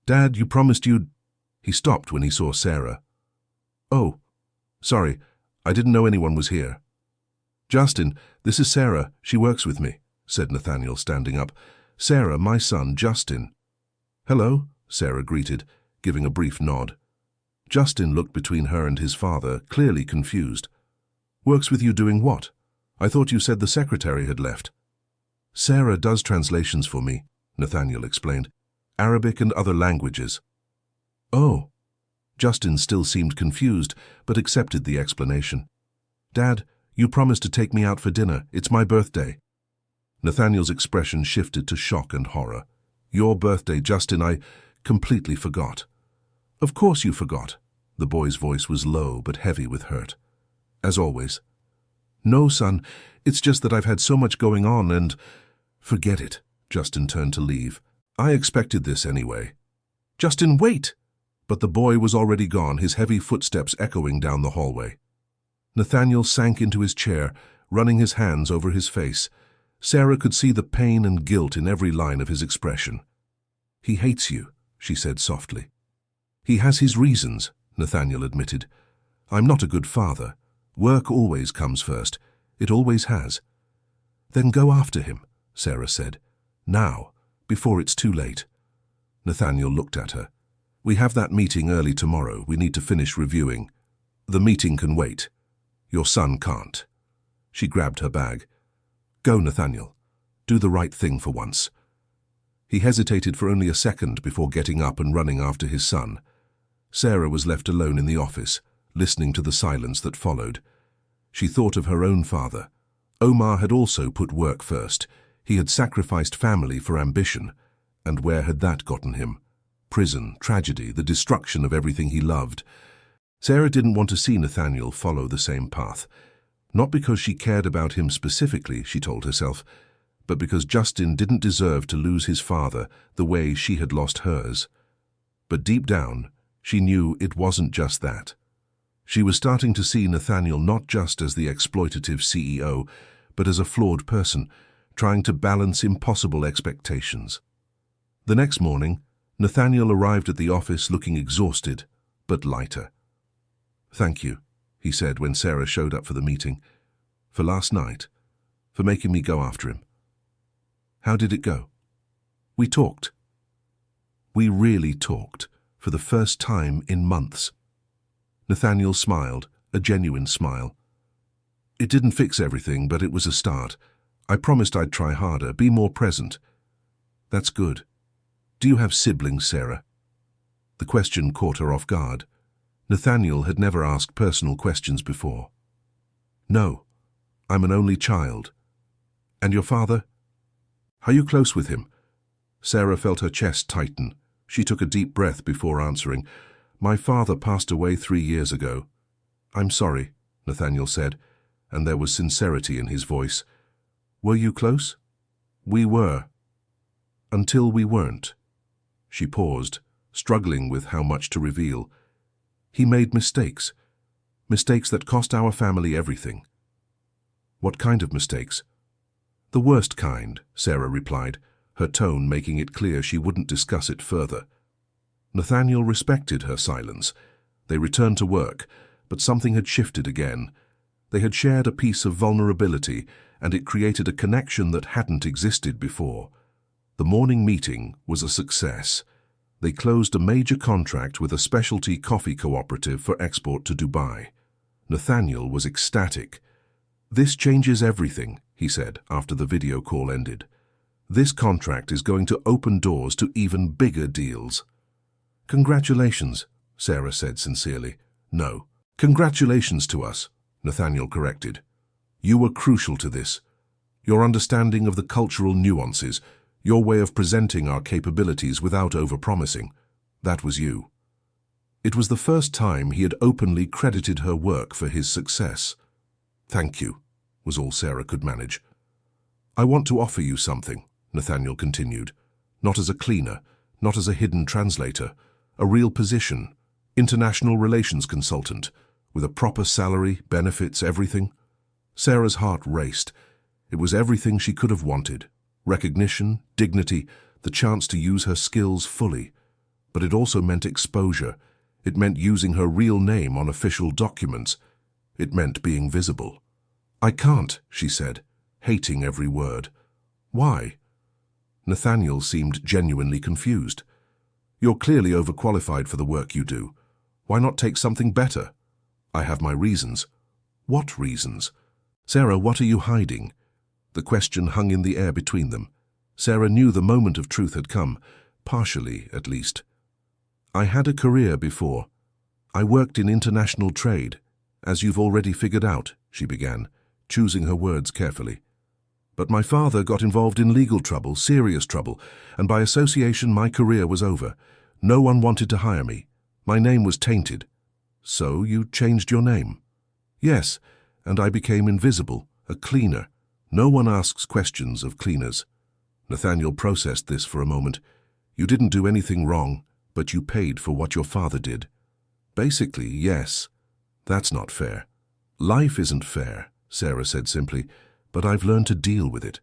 "Dad, you promised you'd—" He stopped when he saw Sarah. "Oh, sorry, I didn't know anyone was here." "Justin, this is Sarah. She works with me," said Nathaniel, standing up. "Sarah, my son, Justin." "Hello," Sarah greeted, giving a brief nod. Justin looked between her and his father, clearly confused. "Works with you doing what? I thought you said the secretary had left." "Sarah does translations for me," Nathaniel explained. "Arabic and other languages." "Oh." Justin still seemed confused, but accepted the explanation. "Dad, you promised to take me out for dinner. It's my birthday." Nathaniel's expression shifted to shock and horror. "Your birthday, Justin, I completely forgot." "Of course you forgot." The boy's voice was low but heavy with hurt. "As always." "No, son, it's just that I've had so much going on and—" "Forget it." Justin turned to leave. "I expected this anyway." "Justin, wait!" But the boy was already gone, his heavy footsteps echoing down the hallway. Nathaniel sank into his chair, running his hands over his face. Sarah could see the pain and guilt in every line of his expression. "He hates you," she said softly. "He has his reasons," Nathaniel admitted. "I'm not a good father. Work always comes first. It always has." "Then go after him," Sarah said. "Now, before it's too late." Nathaniel looked at her. We have that meeting early tomorrow. We need to finish reviewing. The meeting can wait. Your son can't. She grabbed her bag. Go, Nathaniel. Do the right thing for once. He hesitated for only a second before getting up and running after his son. Sarah was left alone in the office, listening to the silence that followed. She thought of her own father. Omar had also put work first. He had sacrificed family for ambition. And where had that gotten him? Prison, tragedy, the destruction of everything he loved. Sarah didn't want to see Nathaniel follow the same path. Not because she cared about him specifically, she told herself, but because Justin didn't deserve to lose his father the way she had lost hers. But deep down, she knew it wasn't just that. She was starting to see Nathaniel not just as the exploitative CEO, but as a flawed person, trying to balance impossible expectations. The next morning, Nathaniel arrived at the office looking exhausted, but lighter. Thank you, he said when Sarah showed up for the meeting. For last night. For making me go after him. How did it go? We talked. We really talked, for the first time in months. Nathaniel smiled, a genuine smile. It didn't fix everything, but it was a start. I promised I'd try harder, be more present. That's good. Do you have siblings, Sarah? The question caught her off guard. Nathaniel had never asked personal questions before. No, I'm an only child. And your father? Are you close with him? Sarah felt her chest tighten. She took a deep breath before answering. My father passed away 3 years ago. I'm sorry, Nathaniel said, and there was sincerity in his voice. Were you close? We were. Until we weren't. She paused, struggling with how much to reveal. He made mistakes. Mistakes that cost our family everything. What kind of mistakes? The worst kind, Sarah replied, her tone making it clear she wouldn't discuss it further. Nathaniel respected her silence. They returned to work, but something had shifted again. They had shared a piece of vulnerability, and it created a connection that hadn't existed before. The morning meeting was a success. They closed a major contract with a specialty coffee cooperative for export to Dubai. Nathaniel was ecstatic. This changes everything, he said after the video call ended. This contract is going to open doors to even bigger deals. Congratulations, Sarah said sincerely. No, congratulations to us, Nathaniel corrected. You were crucial to this. Your understanding of the cultural nuances, your way of presenting our capabilities without overpromising, that was you. It was the first time he had openly credited her work for his success. Thank you, was all Sarah could manage. I want to offer you something, Nathaniel continued. Not as a cleaner, not as a hidden translator, a real position, international relations consultant, with a proper salary, benefits, everything. Sarah's heart raced. It was everything she could have wanted. Recognition, dignity, the chance to use her skills fully. But it also meant exposure. It meant using her real name on official documents. It meant being visible. I can't, she said, hating every word. Why? Nathaniel seemed genuinely confused. You're clearly overqualified for the work you do. Why not take something better? I have my reasons. What reasons? Sarah, what are you hiding? The question hung in the air between them. Sarah knew the moment of truth had come, partially at least. I had a career before. I worked in international trade, as you've already figured out, she began, choosing her words carefully. But my father got involved in legal trouble, serious trouble, and by association my career was over. No one wanted to hire me. My name was tainted. So you changed your name? Yes, and I became invisible, a cleaner. No one asks questions of cleaners. Nathaniel processed this for a moment. You didn't do anything wrong, but you paid for what your father did. Basically, yes. That's not fair. Life isn't fair, Sarah said simply, but I've learned to deal with it.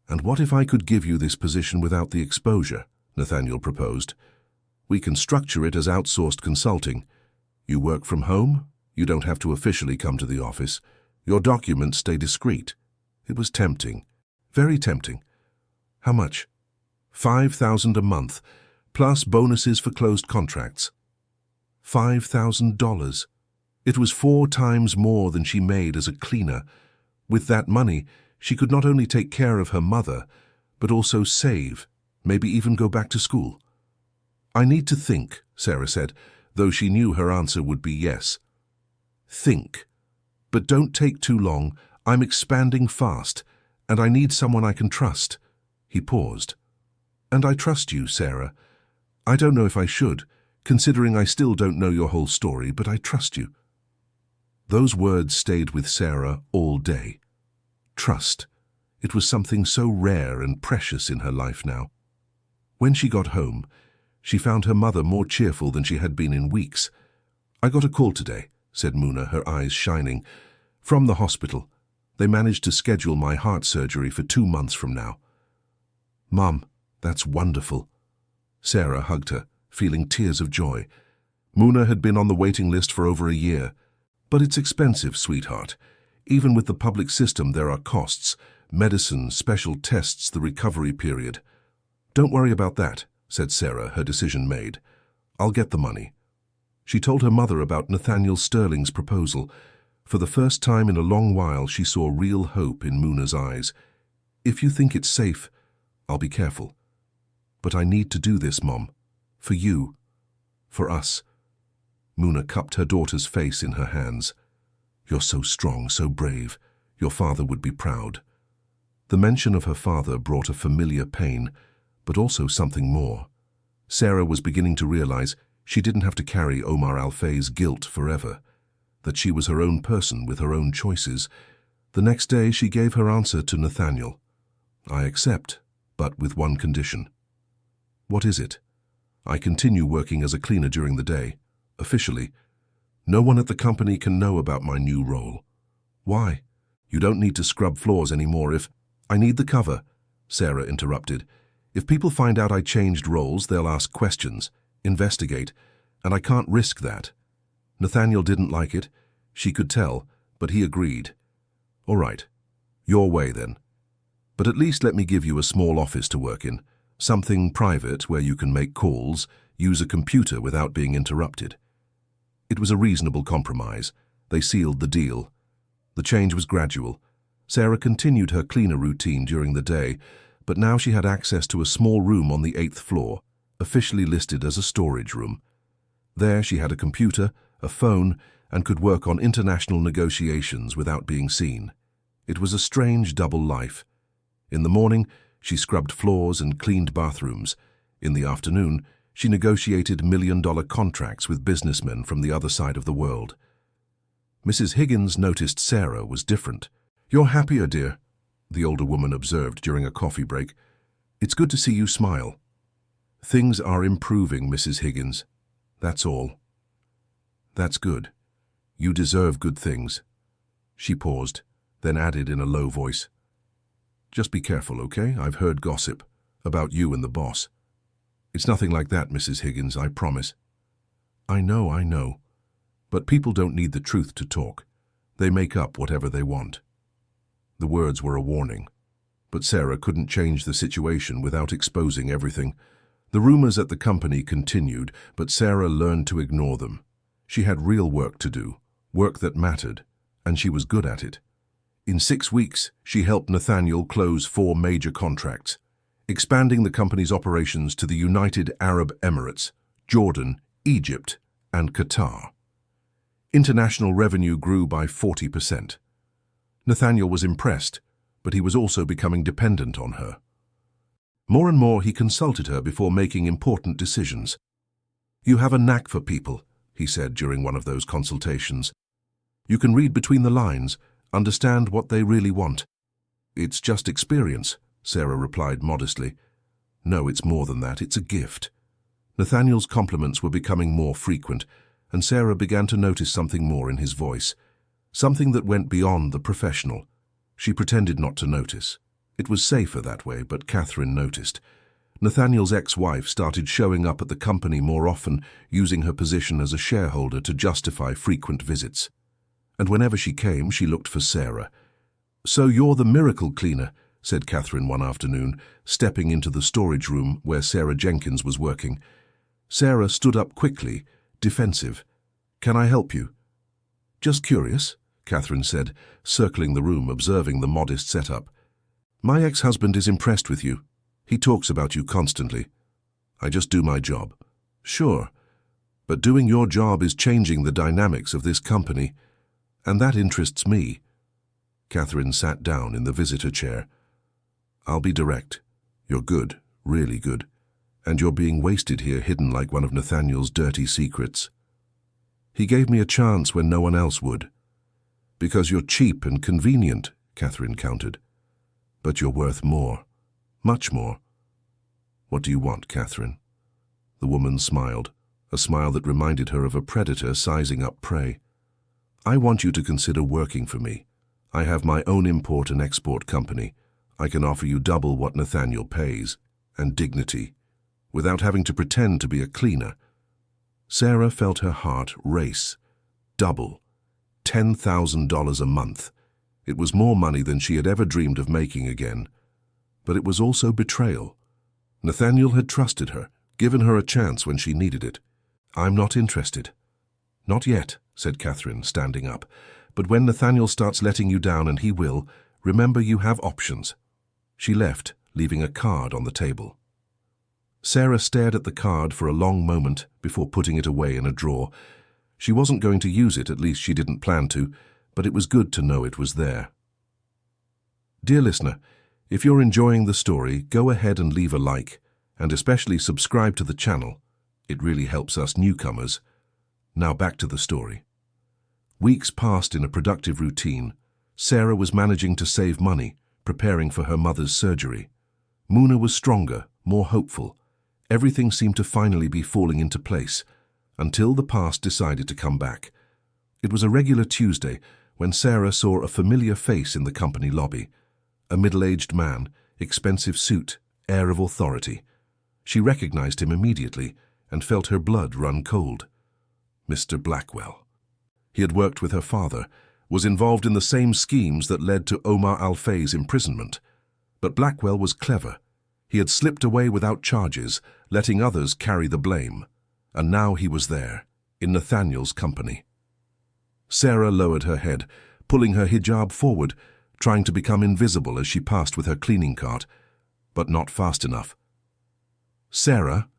And what if I could give you this position without the exposure? Nathaniel proposed. We can structure it as outsourced consulting. You work from home. You don't have to officially come to the office. Your documents stay discreet. It was tempting. Very tempting. How much? $5,000 a month. plus bonuses for closed contracts. $5,000. It was 4 times more than she made as a cleaner. With that money, she could not only take care of her mother, but also save, maybe even go back to school. "I need to think," Sarah said, though she knew her answer would be yes. "Think. But don't take too long. I'm expanding fast, and I need someone I can trust." He paused. "And I trust you, Sarah. I don't know if I should, considering I still don't know your whole story, but I trust you." Those words stayed with Sarah all day. Trust. It was something so rare and precious in her life now. When she got home, she found her mother more cheerful than she had been in weeks. "I got a call today," said Muna, her eyes shining. "From the hospital. They managed to schedule my heart surgery for 2 months from now." "Mum, that's wonderful." Sarah hugged her, feeling tears of joy. Muna had been on the waiting list for over a year. "But it's expensive, sweetheart. Even with the public system, there are costs. Medicine, special tests, the recovery period." "Don't worry about that," said Sarah, her decision made. "I'll get the money." She told her mother about Nathaniel Sterling's proposal. For the first time in a long while, she saw real hope in Muna's eyes. "If you think it's safe, I'll be careful. But I need to do this, Mom. For you. For us." Muna cupped her daughter's face in her hands. "You're so strong, so brave. Your father would be proud." The mention of her father brought a familiar pain, but also something more. Sarah was beginning to realize she didn't have to carry Omar Al-Fay's guilt forever, that she was her own person with her own choices. The next day she gave her answer to Nathaniel. "I accept, but with one condition." "What is it?" "I continue working as a cleaner during the day, officially. No one at the company can know about my new role." "Why?" "You don't need to scrub floors anymore if—" "I need the cover," Sarah interrupted. "If people find out I changed roles, they'll ask questions, investigate, and I can't risk that." Nathaniel didn't like it. She could tell, but he agreed. "All right. Your way, then. But at least let me give you a small office to work in, something private where you can make calls, use a computer without being interrupted." It was a reasonable compromise. They sealed the deal. The change was gradual. Sarah continued her cleaner routine during the day, but now she had access to a small room on the 8th floor, officially listed as a storage room. There she had a computer, a phone, and could work on international negotiations without being seen. It was a strange double life. In the morning, she scrubbed floors and cleaned bathrooms. In the afternoon, she negotiated million-dollar contracts with businessmen from the other side of the world. Mrs. Higgins noticed Sarah was different. "You're happier, dear," the older woman observed during a coffee break. "It's good to see you smile." "Things are improving, Mrs. Higgins. That's all." "That's good. You deserve good things." She paused, then added in a low voice, "Just be careful, okay? I've heard gossip about you and the boss." "It's nothing like that, Mrs. Higgins, I promise." I know. But people don't need the truth to talk. They make up whatever they want." The words were a warning. But Sarah couldn't change the situation without exposing everything. The rumors at the company continued, but Sarah learned to ignore them. She had real work to do, work that mattered, and she was good at it. In 6 weeks, she helped Nathaniel close 4 major contracts, expanding the company's operations to the United Arab Emirates, Jordan, Egypt, and Qatar. International revenue grew by 40%. Nathaniel was impressed, but he was also becoming dependent on her. More and more he consulted her before making important decisions. "You have a knack for people," he said during one of those consultations. "You can read between the lines, understand what they really want." "It's just experience," Sarah replied modestly. "No, it's more than that. It's a gift." Nathaniel's compliments were becoming more frequent, and Sarah began to notice something more in his voice, something that went beyond the professional. She pretended not to notice. It was safer that way, but Catherine noticed. Nathaniel's ex-wife started showing up at the company more often, using her position as a shareholder to justify frequent visits. And whenever she came, she looked for Sarah. "So you're the miracle cleaner, said Catherine one afternoon, stepping into the storage room where Sarah Jenkins was working. Sarah stood up quickly, defensive. "Can I help you?" "Just curious," Catherine said, circling the room, observing the modest setup. "My ex-husband is impressed with you. He talks about you constantly." "I just do my job." "Sure, but doing your job is changing the dynamics of this company, and that interests me." Catherine sat down in the visitor chair. "I'll be direct. You're good, really good, and you're being wasted here, hidden like one of Nathaniel's dirty secrets. He gave me a chance when no one else would." "Because you're cheap and convenient," Catherine countered. "But you're worth more, much more." "What do you want, Catherine?" The woman smiled, a smile that reminded her of a predator sizing up prey. "I want you to consider working for me. I have my own import and export company. I can offer you double what Nathaniel pays, and dignity, without having to pretend to be a cleaner." Sarah felt her heart race. Double. $10,000 a month. It was more money than she had ever dreamed of making again. But it was also betrayal. Nathaniel had trusted her, given her a chance when she needed it. "I'm not interested." "Not yet," said Catherine, standing up. "But when Nathaniel starts letting you down, and he will, remember you have options." She left, leaving a card on the table. Sarah stared at the card for a long moment before putting it away in a drawer. She wasn't going to use it, at least she didn't plan to, but it was good to know it was there. Dear listener, if you're enjoying the story, go ahead and leave a like, and especially subscribe to the channel. It really helps us newcomers. Now back to the story. Weeks passed in a productive routine. Sarah was managing to save money, preparing for her mother's surgery. Muna was stronger, more hopeful. Everything seemed to finally be falling into place, until the past decided to come back. It was a regular Tuesday when Sarah saw a familiar face in the company lobby. A middle-aged man, expensive suit, air of authority. She recognized him immediately and felt her blood run cold. Mr. Blackwell. He had worked with her father, was involved in the same schemes that led to Omar Al-Fay's imprisonment. But Blackwell was clever. He had slipped away without charges, letting others carry the blame. And now he was there, in Nathaniel's company. Sarah lowered her head, pulling her hijab forward, trying to become invisible as she passed with her cleaning cart, but not fast enough. "Sarah?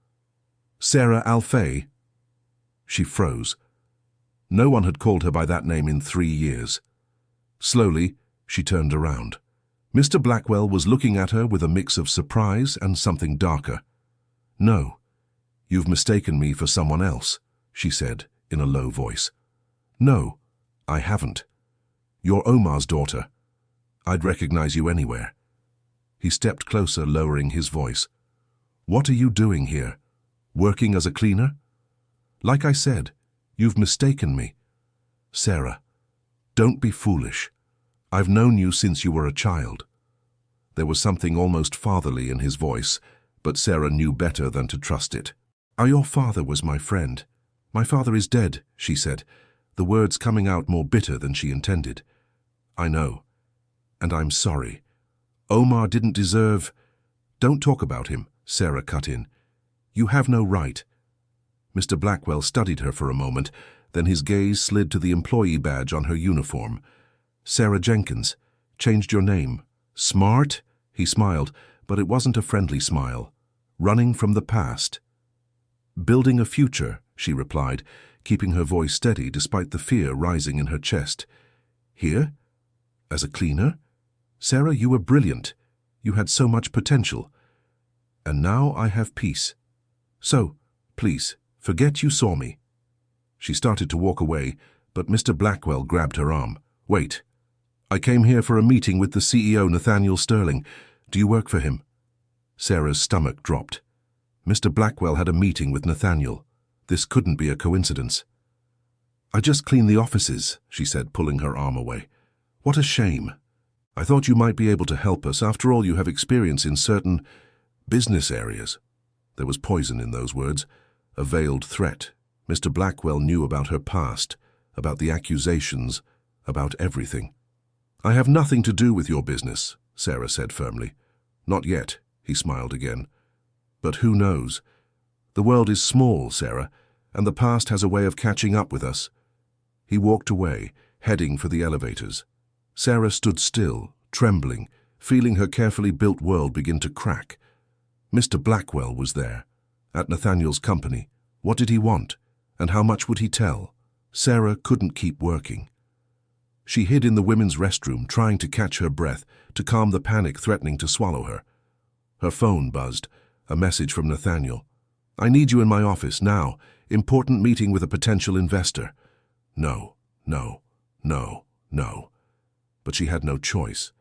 Sarah Al-Fay?" She froze. No one had called her by that name in 3 years. Slowly, she turned around. Mr. Blackwell was looking at her with a mix of surprise and something darker. "No, you've mistaken me for someone else," she said in a low voice. "No, I haven't. You're Omar's daughter. I'd recognize you anywhere." He stepped closer, lowering his voice. "What are you doing here? Working as a cleaner?" "Like I said, you've mistaken me." "Sarah, don't be foolish. I've known you since you were a child." There was something almost fatherly in his voice, but Sarah knew better than to trust it. "Your father was my friend. My father is dead," she said, the words coming out more bitter than she intended. "I know, and I'm sorry. Omar didn't deserve—" "Don't talk about him," Sarah cut in. "You have no right." Mr. Blackwell studied her for a moment, then his gaze slid to the employee badge on her uniform. "Sarah Jenkins, changed your name. Smart?" He smiled, but it wasn't a friendly smile. "Running from the past." "Building a future," she replied, keeping her voice steady despite the fear rising in her chest. "Here? As a cleaner? Sarah, you were brilliant. You had so much potential. And now I have peace. So, please, forget you saw me." She started to walk away, but Mr. Blackwell grabbed her arm. "Wait. I came here for a meeting with the CEO, Nathaniel Sterling. Do you work for him?" Sarah's stomach dropped. Mr. Blackwell had a meeting with Nathaniel. This couldn't be a coincidence. "I just clean the offices," she said, pulling her arm away. "What a shame. I thought you might be able to help us. After all, you have experience in certain business areas." There was poison in those words, a veiled threat. Mr. Blackwell knew about her past, about the accusations, about everything. "I have nothing to do with your business. Sarah said firmly. Not yet, he smiled again. But who knows? The world is small, Sarah, and the past has a way of catching up with us. He walked away, heading for the elevators. Sarah stood still, trembling, feeling her carefully built world begin to crack. Mr. Blackwell was there, at Nathaniel's company. What did he want, and how much would he tell? Sarah couldn't keep working. She hid in the women's restroom, trying to catch her breath, to calm the panic threatening to swallow her. Her phone buzzed, a message from Nathaniel. I need you in my office, now. Important meeting with a potential investor. No, no, no, no. But she had no choice.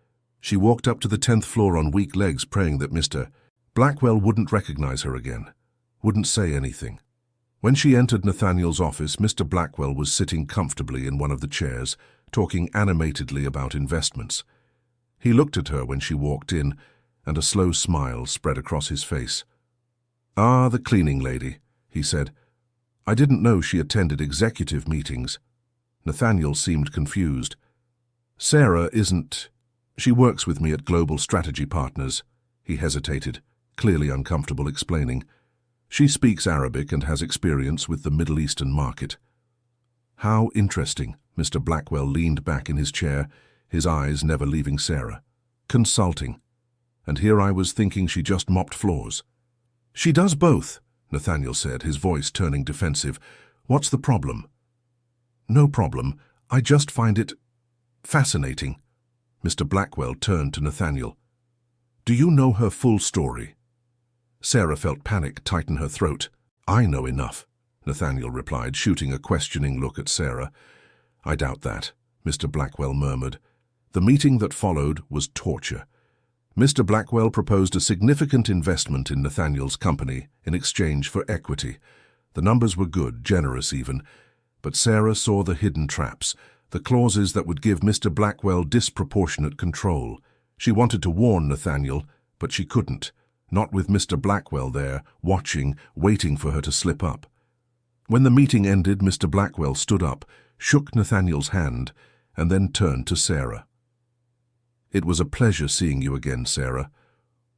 She walked up to the 10th floor on weak legs, praying that Mr. Blackwell wouldn't recognize her again, wouldn't say anything. When she entered Nathaniel's office, Mr. Blackwell was sitting comfortably in one of the chairs, talking animatedly about investments. He looked at her when she walked in, and a slow smile spread across his face. Ah, the cleaning lady, he said. I didn't know she attended executive meetings. Nathaniel seemed confused. Sarah isn't... She works with me at Global Strategy Partners. He hesitated, clearly uncomfortable explaining. She speaks Arabic and has experience with the Middle Eastern market. How interesting. Mr. Blackwell leaned back in his chair, his eyes never leaving Sarah. Consulting. And here I was thinking she just mopped floors. She does both, Nathaniel said, his voice turning defensive. What's the problem? No problem. I just find it fascinating. Mr. Blackwell turned to Nathaniel. Do you know her full story? Sarah felt panic tighten her throat. I know enough, Nathaniel replied, shooting a questioning look at Sarah. I doubt that, Mr. Blackwell murmured. The meeting that followed was torture. Mr. Blackwell proposed a significant investment in Nathaniel's company in exchange for equity. The numbers were good, generous even, but Sarah saw the hidden traps, the clauses that would give Mr. Blackwell disproportionate control. She wanted to warn Nathaniel, but she couldn't, not with Mr. Blackwell there, watching, waiting for her to slip up. When the meeting ended, Mr. Blackwell stood up, shook Nathaniel's hand, and then turned to Sarah. It was a pleasure seeing you again, Sarah.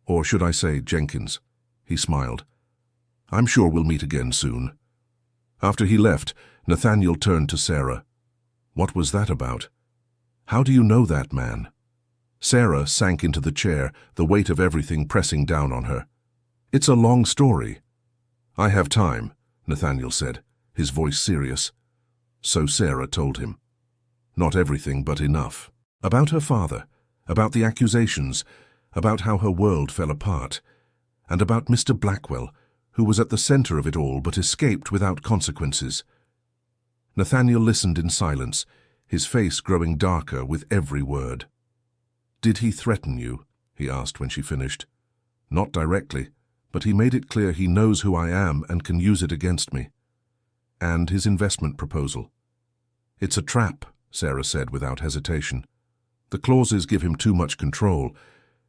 Or should I say Jenkins? He smiled. I'm sure we'll meet again soon. After he left, Nathaniel turned to Sarah. What was that about? How do you know that man? Sarah sank into the chair, the weight of everything pressing down on her. It's a long story. I have time, Nathaniel said, his voice serious. So Sarah told him. Not everything, but enough. About her father, about the accusations, about how her world fell apart, and about Mr. Blackwell, who was at the center of it all but escaped without consequences. Nathaniel listened in silence, his face growing darker with every word. Did he threaten you? He asked when she finished. Not directly, but he made it clear he knows who I am and can use it against me. And his investment proposal. It's a trap, Sarah said without hesitation. The clauses give him too much control.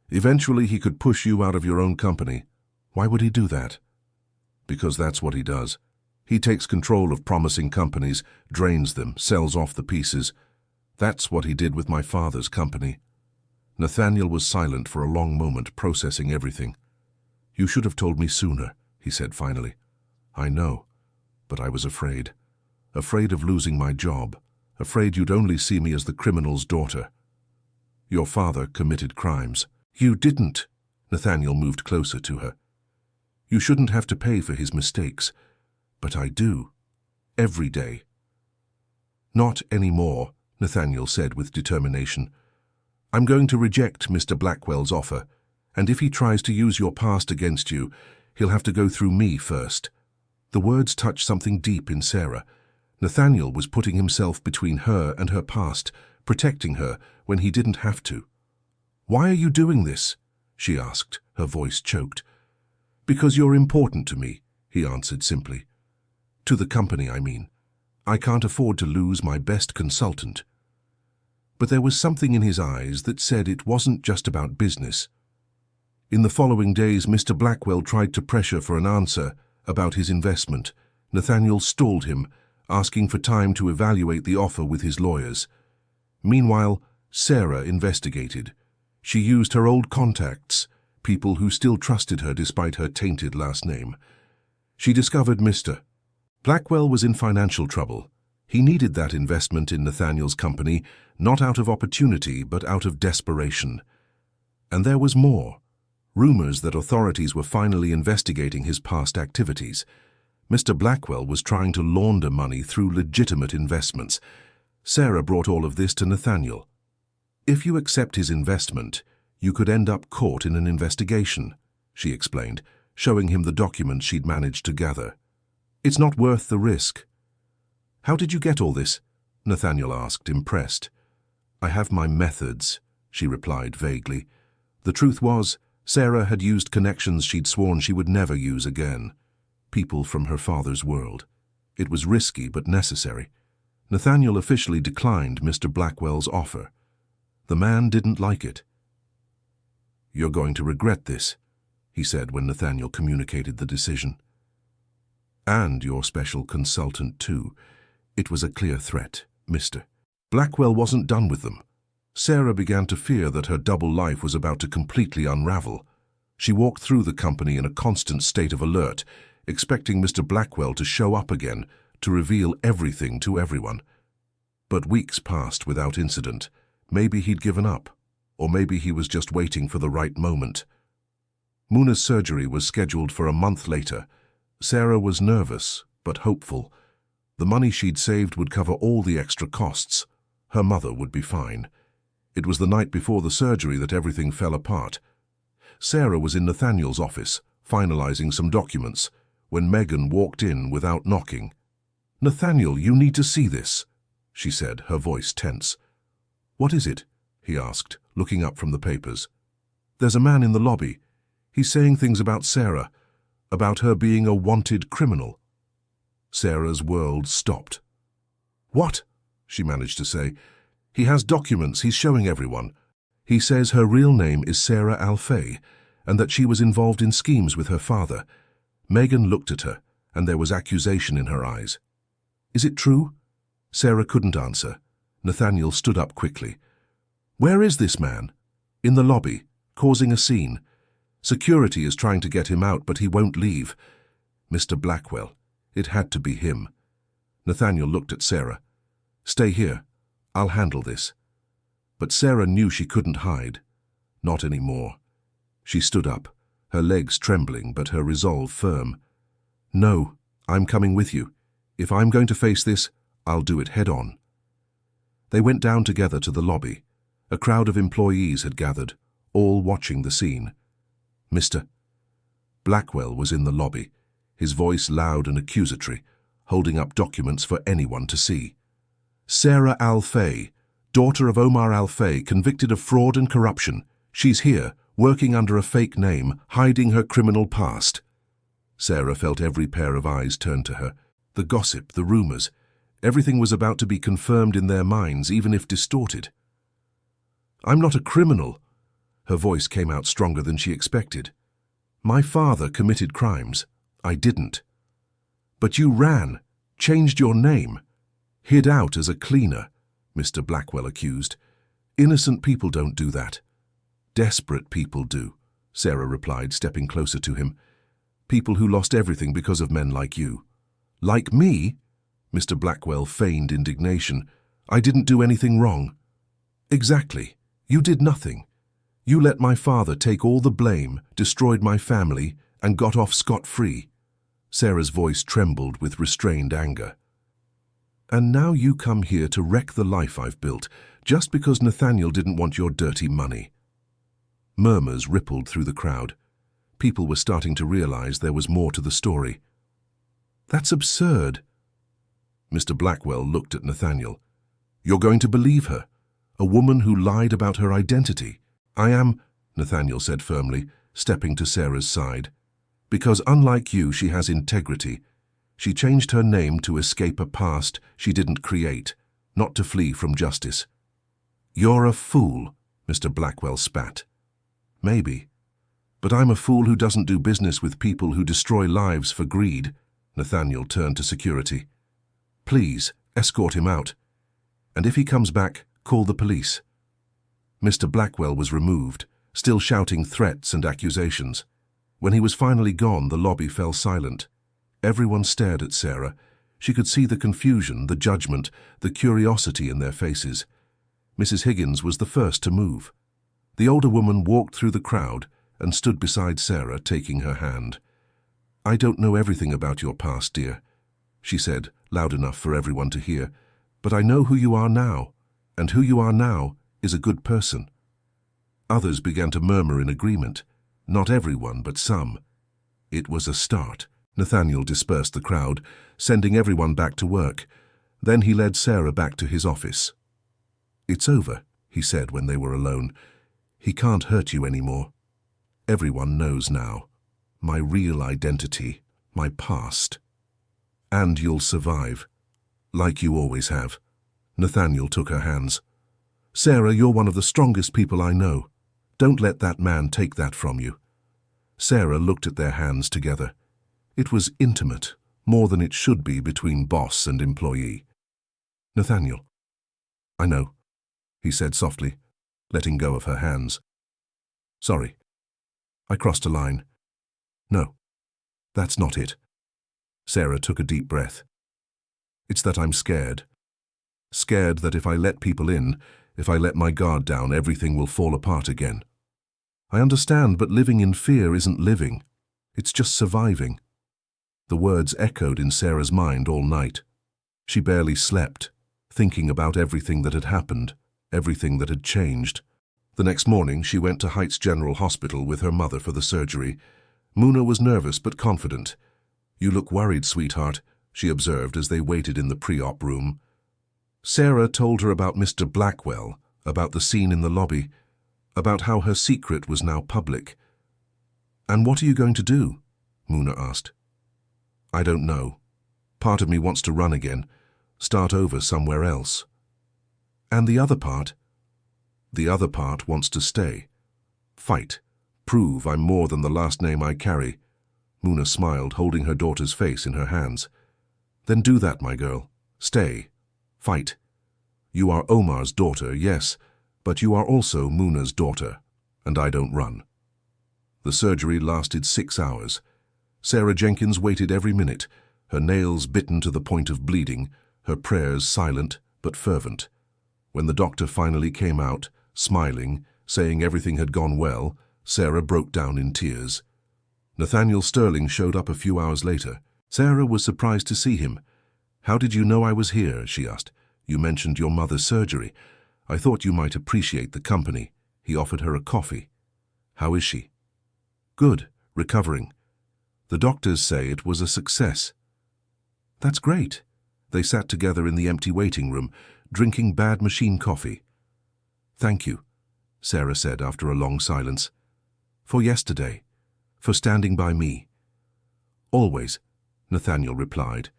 Eventually he could push you out of your own company. Why would he do that? Because that's what he does. He takes control of promising companies, drains them, sells off the pieces. That's what he did with my father's company. Nathaniel was silent for a long moment, processing everything. You should have told me sooner, he said finally. I know, but I was afraid. Afraid of losing my job. Afraid you'd only see me as the criminal's daughter. Your father committed crimes. You didn't. Nathaniel moved closer to her. You shouldn't have to pay for his mistakes. But I do. Every day. Not anymore, Nathaniel said with determination. I'm going to reject Mr. Blackwell's offer, and if he tries to use your past against you, he'll have to go through me first. The words touched something deep in Sarah. Nathaniel was putting himself between her and her past, protecting her when he didn't have to. Why are you doing this? She asked, her voice choked. Because you're important to me, he answered simply. To the company, I mean. I can't afford to lose my best consultant. But there was something in his eyes that said it wasn't just about business. In the following days, Mr. Blackwell tried to pressure for an answer about his investment. Nathaniel stalled him, asking for time to evaluate the offer with his lawyers. Meanwhile, Sarah investigated. She used her old contacts, people who still trusted her despite her tainted last name. She discovered Mr. Blackwell was in financial trouble. He needed that investment in Nathaniel's company, not out of opportunity, but out of desperation. And there was more. Rumors that authorities were finally investigating his past activities. Mr. Blackwell was trying to launder money through legitimate investments. Sarah brought all of this to Nathaniel. "If you accept his investment, you could end up caught in an investigation," she explained, showing him the documents she'd managed to gather. "It's not worth the risk." "How did you get all this?" Nathaniel asked, impressed. "I have my methods," she replied vaguely. The truth was, Sarah had used connections she'd sworn she would never use again. People from her father's world. It was risky but necessary. Nathaniel officially declined Mr. Blackwell's offer. The man didn't like it. "You're going to regret this," he said when Nathaniel communicated the decision. "And your special consultant, too." It was a clear threat, Mr. Blackwell wasn't done with them. Sarah began to fear that her double life was about to completely unravel. She walked through the company in a constant state of alert, expecting Mr. Blackwell to show up again, to reveal everything to everyone. But weeks passed without incident. Maybe he'd given up, or maybe he was just waiting for the right moment. Muna's surgery was scheduled for a month later. Sarah was nervous, but hopeful. The money she'd saved would cover all the extra costs. Her mother would be fine. It was the night before the surgery that everything fell apart. Sarah was in Nathaniel's office, finalizing some documents, when Megan walked in without knocking. "Nathaniel, you need to see this," she said, her voice tense. "What is it?" he asked, looking up from the papers. "There's a man in the lobby. He's saying things about Sarah, about her being a wanted criminal." Sarah's world stopped. "What?" she managed to say. "He has documents he's showing everyone. He says her real name is Sarah Alfay, and that she was involved in schemes with her father." Megan looked at her, and there was accusation in her eyes. "Is it true?" Sarah couldn't answer. Nathaniel stood up quickly. "Where is this man?" "In the lobby, causing a scene. Security is trying to get him out, but he won't leave." Mr. Blackwell. It had to be him. Nathaniel looked at Sarah. "Stay here. I'll handle this." But Sarah knew she couldn't hide. Not anymore. She stood up, her legs trembling but her resolve firm. "No, I'm coming with you. If I'm going to face this, I'll do it head on." They went down together to the lobby. A crowd of employees had gathered, all watching the scene. Mr. Blackwell was in the lobby, his voice loud and accusatory, holding up documents for anyone to see. "Sarah Alfay, daughter of Omar Alfay, convicted of fraud and corruption. She's here, working under a fake name, hiding her criminal past." Sarah felt every pair of eyes turn to her. The gossip, the rumors, everything was about to be confirmed in their minds, even if distorted. "I'm not a criminal." Her voice came out stronger than she expected. "My father committed crimes. I didn't." "But you ran, changed your name, hid out as a cleaner," Mr. Blackwell accused. "Innocent people don't do that." "Desperate people do," Sarah replied, stepping closer to him. "People who lost everything because of men like you." "Like me?" Mr. Blackwell feigned indignation. "I didn't do anything wrong." "Exactly. You did nothing. You let my father take all the blame, destroyed my family, and got off scot-free." Sarah's voice trembled with restrained anger. "And now you come here to wreck the life I've built, just because Nathaniel didn't want your dirty money." Murmurs rippled through the crowd. People were starting to realize there was more to the story. "That's absurd." Mr. Blackwell looked at Nathaniel. "You're going to believe her? A woman who lied about her identity?" "I am," Nathaniel said firmly, stepping to Sarah's side. "Because unlike you, she has integrity. She changed her name to escape a past she didn't create, not to flee from justice." "You're a fool," Mr. Blackwell spat. "Maybe. But I'm a fool who doesn't do business with people who destroy lives for greed." Nathaniel turned to security. "Please, escort him out. And if he comes back, call the police." Mr. Blackwell was removed, still shouting threats and accusations. When he was finally gone, the lobby fell silent. Everyone stared at Sarah. She could see the confusion, the judgment, the curiosity in their faces. Mrs. Higgins was the first to move. The older woman walked through the crowd and stood beside Sarah, taking her hand. "I don't know everything about your past, dear," she said, loud enough for everyone to hear, "but I know who you are now, and who you are now is a good person." Others began to murmur in agreement. Not everyone, but some. It was a start. Nathaniel dispersed the crowd, sending everyone back to work. Then he led Sarah back to his office. "It's over," he said when they were alone. "He can't hurt you anymore. Everyone knows now. My real identity, my past. And you'll survive, like you always have." Nathaniel took her hands. "Sarah, you're one of the strongest people I know. Don't let that man take that from you." Sarah looked at their hands together. It was intimate, more than it should be between boss and employee. "Nathaniel." "I know," he said softly, letting go of her hands. "Sorry. I crossed a line." "No, that's not it." Sarah took a deep breath. "It's that I'm scared. Scared that if I let people in, if I let my guard down, everything will fall apart again. I understand, but living in fear isn't living. It's just surviving." The words echoed in Sarah's mind all night. She barely slept, thinking about everything that had happened, everything that had changed. The next morning, she went to Heights General Hospital with her mother for the surgery. Muna was nervous but confident. "You look worried, sweetheart," she observed as they waited in the pre-op room. Sarah told her about Mr. Blackwell, about the scene in the lobby, about how her secret was now public. "And what are you going to do?" Muna asked. "I don't know. Part of me wants to run again, start over somewhere else." "And the other part?" "The other part wants to stay. Fight. Prove I'm more than the last name I carry." Muna smiled, holding her daughter's face in her hands. "Then do that, my girl. Stay. Fight. You are Omar's daughter, yes, but you are also Muna's daughter, and I don't run." The surgery lasted 6 hours. Sarah Jenkins waited every minute, her nails bitten to the point of bleeding, her prayers silent but fervent. When the doctor finally came out, smiling, saying everything had gone well, Sarah broke down in tears. Nathaniel Sterling showed up a few hours later. Sarah was surprised to see him. "How did you know I was here?" she asked. "You mentioned your mother's surgery. I thought you might appreciate the company." He offered her a coffee. "How is she?" "Good, recovering. The doctors say it was a success." "That's great." They sat together in the empty waiting room, drinking bad machine coffee. "Thank you," Sarah said after a long silence. "For yesterday. For standing by me." "Always," Nathaniel replied,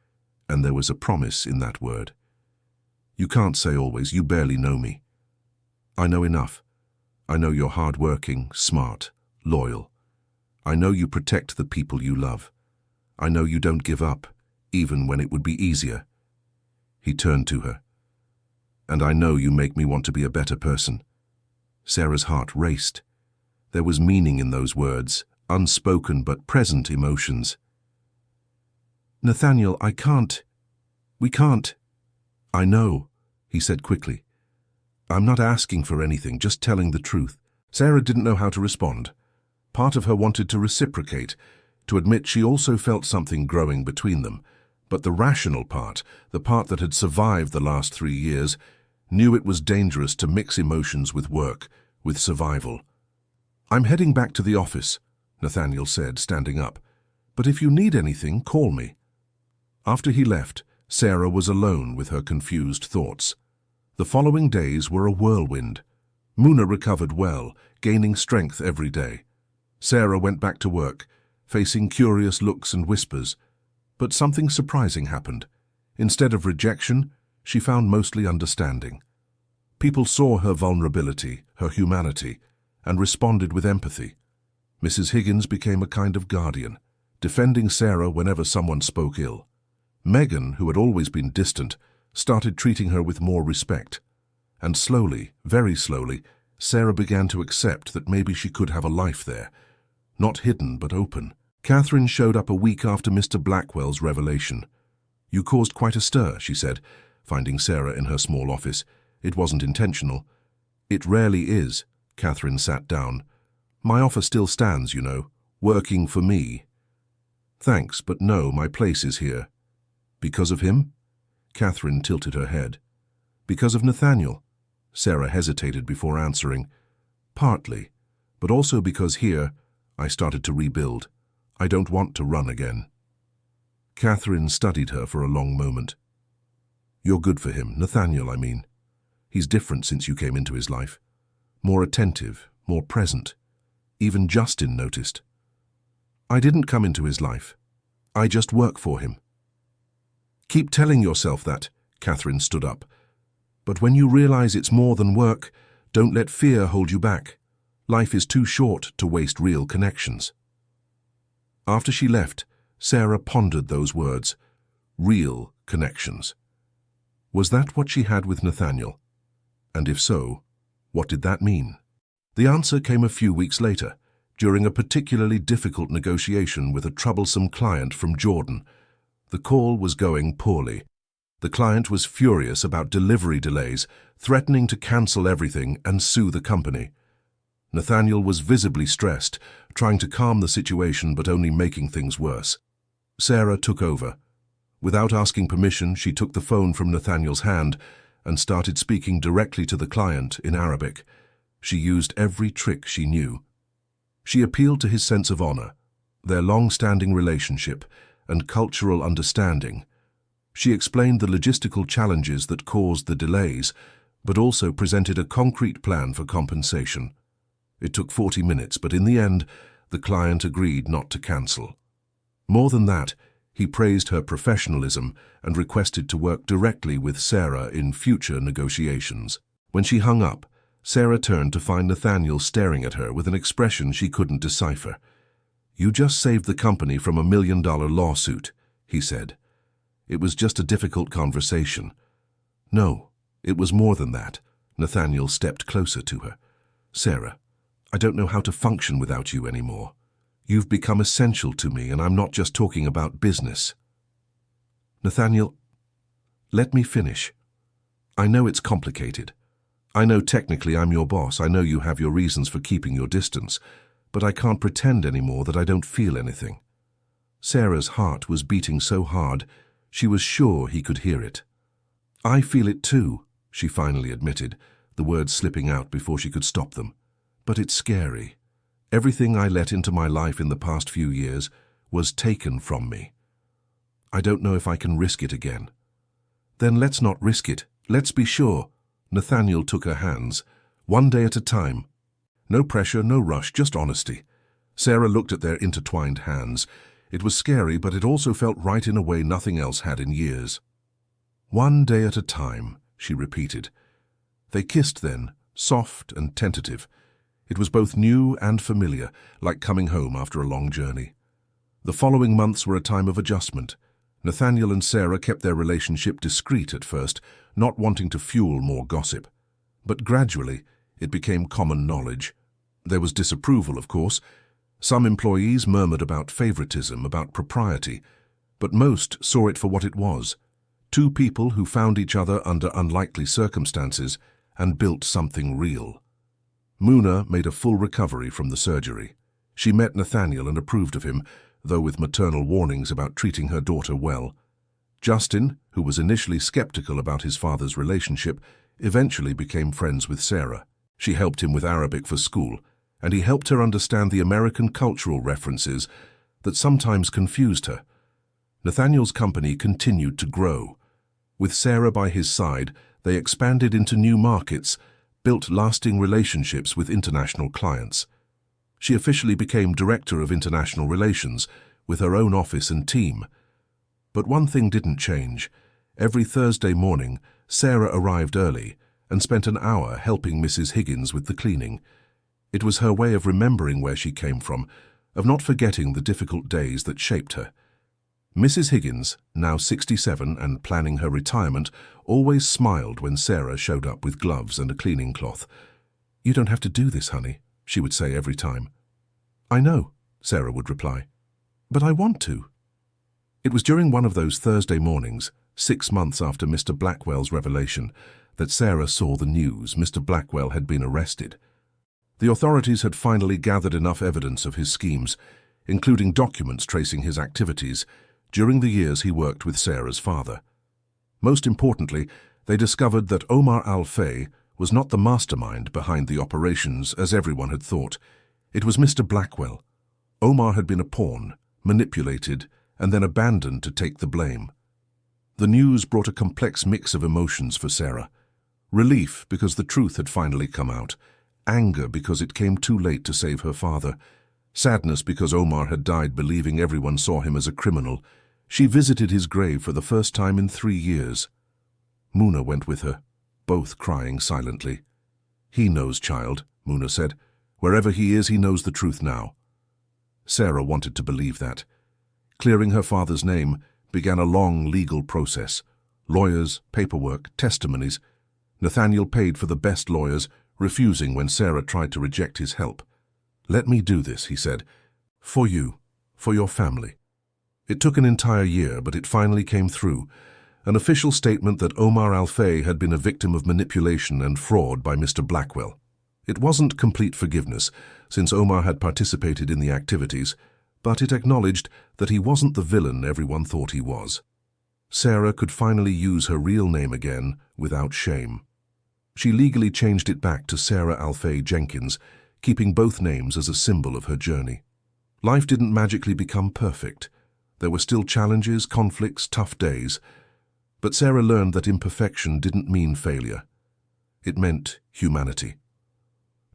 and there was a promise in that word. "You can't say always, you barely know me." "I know enough. I know you're hard-working, smart, loyal. I know you protect the people you love. I know you don't give up, even when it would be easier." He turned to her. "And I know you make me want to be a better person." Sarah's heart raced. There was meaning in those words, unspoken but present emotions. "Nathaniel, we can't." "I know," he said quickly. "I'm not asking for anything, just telling the truth." Sarah didn't know how to respond. Part of her wanted to reciprocate, to admit she also felt something growing between them. But the rational part, the part that had survived the last 3 years, knew it was dangerous to mix emotions with work, with survival. "I'm heading back to the office," Nathaniel said, standing up. "But if you need anything, call me." After he left, Sarah was alone with her confused thoughts. The following days were a whirlwind. Muna recovered well, gaining strength every day. Sarah went back to work, facing curious looks and whispers. But something surprising happened. Instead of rejection, she found mostly understanding. People saw her vulnerability, her humanity, and responded with empathy. Mrs. Higgins became a kind of guardian, defending Sarah whenever someone spoke ill. Megan, who had always been distant, started treating her with more respect. And slowly, very slowly, Sarah began to accept that maybe she could have a life there, not hidden but open. Catherine showed up a week after Mr. Blackwell's revelation. "You caused quite a stir," she said, finding Sarah in her small office. "It wasn't intentional." "It rarely is." Catherine sat down. "My offer still stands, you know, working for me." "Thanks, but no, my place is here." "Because of him?" Catherine tilted her head. "Because of Nathaniel?" Sarah hesitated before answering. "Partly, but also because here I started to rebuild. I don't want to run again." Catherine studied her for a long moment. "You're good for him, Nathaniel, I mean. He's different since you came into his life. More attentive, more present. Even Justin noticed." "I didn't come into his life. I just work for him." "Keep telling yourself that," Catherine stood up. "But when you realize it's more than work, don't let fear hold you back. Life is too short to waste real connections." After she left, Sarah pondered those words. Real connections. Was that what she had with Nathaniel? And if so, what did that mean? The answer came a few weeks later, during a particularly difficult negotiation with a troublesome client from Jordan. The call was going poorly. The client was furious about delivery delays, threatening to cancel everything and sue the company. Nathaniel was visibly stressed, trying to calm the situation but only making things worse. Sarah took over. Without asking permission, she took the phone from Nathaniel's hand and started speaking directly to the client in Arabic. She used every trick she knew. She appealed to his sense of honor, their long-standing relationship, and cultural understanding. She explained the logistical challenges that caused the delays, but also presented a concrete plan for compensation. It took 40 minutes, but in the end, the client agreed not to cancel. More than that, he praised her professionalism and requested to work directly with Sarah in future negotiations. When she hung up, Sarah turned to find Nathaniel staring at her with an expression she couldn't decipher. "You just saved the company from $1 million lawsuit," he said. "It was just a difficult conversation." "No, it was more than that." Nathaniel stepped closer to her. "Sarah, I don't know how to function without you anymore. You've become essential to me, and I'm not just talking about business." "Nathaniel, let me finish. I know it's complicated. I know technically I'm your boss. I know you have your reasons for keeping your distance, but I can't pretend anymore that I don't feel anything." Sarah's heart was beating so hard, she was sure he could hear it. "I feel it too," she finally admitted, the words slipping out before she could stop them. "But it's scary. Everything I let into my life in the past few years was taken from me. I don't know if I can risk it again." "Then let's not risk it. Let's be sure." Nathaniel took her hands. "One day at a time. No pressure, no rush, just honesty." Sarah looked at their intertwined hands. It was scary, but it also felt right in a way nothing else had in years. "One day at a time," she repeated. They kissed then, soft and tentative. It was both new and familiar, like coming home after a long journey. The following months were a time of adjustment. Nathaniel and Sarah kept their relationship discreet at first, not wanting to fuel more gossip. But gradually, it became common knowledge. There was disapproval, of course. Some employees murmured about favoritism, about propriety, but most saw it for what it was: two people who found each other under unlikely circumstances and built something real. Muna made a full recovery from the surgery. She met Nathaniel and approved of him, though with maternal warnings about treating her daughter well. Justin, who was initially skeptical about his father's relationship, eventually became friends with Sarah. She helped him with Arabic for school, and he helped her understand the American cultural references that sometimes confused her. Nathaniel's company continued to grow. With Sarah by his side, they expanded into new markets, built lasting relationships with international clients. She officially became Director of International Relations, with her own office and team. But one thing didn't change. Every Thursday morning, Sarah arrived early and spent an hour helping Mrs. Higgins with the cleaning. It was her way of remembering where she came from, of not forgetting the difficult days that shaped her. Mrs. Higgins, now 67 and planning her retirement, always smiled when Sarah showed up with gloves and a cleaning cloth. "You don't have to do this, honey," she would say every time. "I know," Sarah would reply, "but I want to." It was during one of those Thursday mornings, 6 months after Mr. Blackwell's revelation, that Sarah saw the news. Mr. Blackwell had been arrested. The authorities had finally gathered enough evidence of his schemes, including documents tracing his activities during the years he worked with Sarah's father. Most importantly, they discovered that Omar Al-Fay was not the mastermind behind the operations as everyone had thought. It was Mr. Blackwell. Omar had been a pawn, manipulated, and then abandoned to take the blame. The news brought a complex mix of emotions for Sarah. Relief because the truth had finally come out, anger because it came too late to save her father, sadness because Omar had died believing everyone saw him as a criminal. She visited his grave for the first time in 3 years. Muna went with her, both crying silently. "He knows, child," Muna said. "Wherever he is, he knows the truth now." Sarah wanted to believe that. Clearing her father's name began a long legal process. Lawyers, paperwork, testimonies. Nathaniel paid for the best lawyers, refusing when Sarah tried to reject his help. "Let me do this," he said. "For you, for your family." It took an entire year, but it finally came through. An official statement that Omar Al-Fay had been a victim of manipulation and fraud by Mr. Blackwell. It wasn't complete forgiveness, since Omar had participated in the activities, but it acknowledged that he wasn't the villain everyone thought he was. Sarah could finally use her real name again without shame. She legally changed it back to Sarah Al-Fay Jenkins, keeping both names as a symbol of her journey. Life didn't magically become perfect. There were still challenges, conflicts, tough days. But Sarah learned that imperfection didn't mean failure. It meant humanity.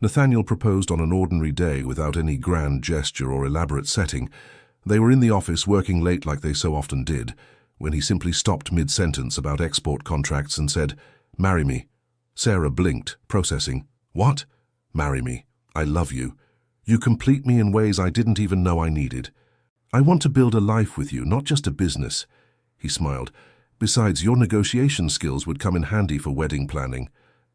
Nathaniel proposed on an ordinary day without any grand gesture or elaborate setting. They were in the office working late like they so often did, when he simply stopped mid-sentence about export contracts and said, "Marry me." Sarah blinked, processing. "What?" "Marry me. I love you. You complete me in ways I didn't even know I needed. I want to build a life with you, not just a business." He smiled. "Besides, your negotiation skills would come in handy for wedding planning."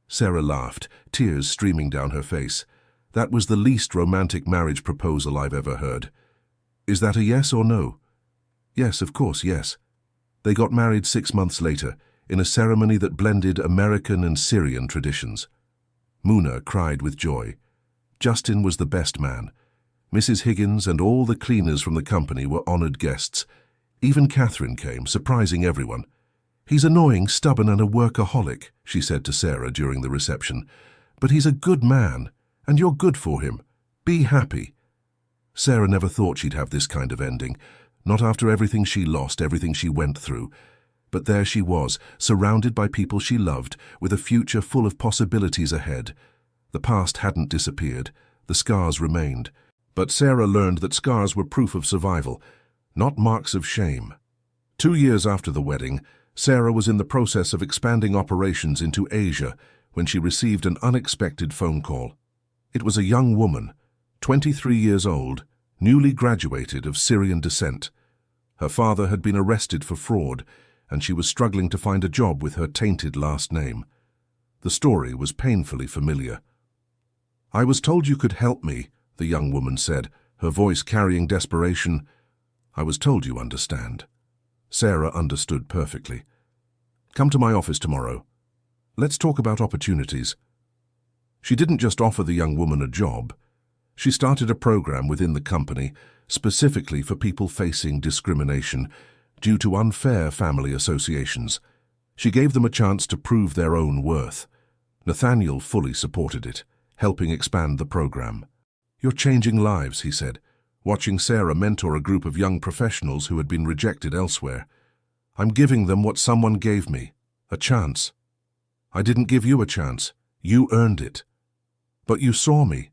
Sarah laughed, tears streaming down her face. That was the least romantic marriage proposal I've ever heard. "Is that a yes or no?" "Yes, of course, yes." They got married 6 months later, in a ceremony that blended American and Syrian traditions. Muna cried with joy. Justin was the best man. Mrs. Higgins and all the cleaners from the company were honored guests. Even Catherine came, surprising everyone. "He's annoying, stubborn, and a workaholic," she said to Sarah during the reception. "But he's a good man, and you're good for him. Be happy." Sarah never thought she'd have this kind of ending, not after everything she lost, everything she went through. But there she was, surrounded by people she loved, with a future full of possibilities ahead. The past hadn't disappeared. The scars remained. But Sarah learned that scars were proof of survival, not marks of shame. 2 years after the wedding, Sarah was in the process of expanding operations into Asia when she received an unexpected phone call. It was a young woman, 23 years old, newly graduated of Syrian descent. Her father had been arrested for fraud, and she was struggling to find a job with her tainted last name. The story was painfully familiar. "I was told you could help me," the young woman said, her voice carrying desperation. "I was told you understand." Sarah understood perfectly. "Come to my office tomorrow. Let's talk about opportunities." She didn't just offer the young woman a job. She started a program within the company specifically for people facing discrimination due to unfair family associations. She gave them a chance to prove their own worth. Nathaniel fully supported it, helping expand the program. "You're changing lives," he said, watching Sarah mentor a group of young professionals who had been rejected elsewhere. "I'm giving them what someone gave me, a chance. I didn't give you a chance. You earned it. But you saw me.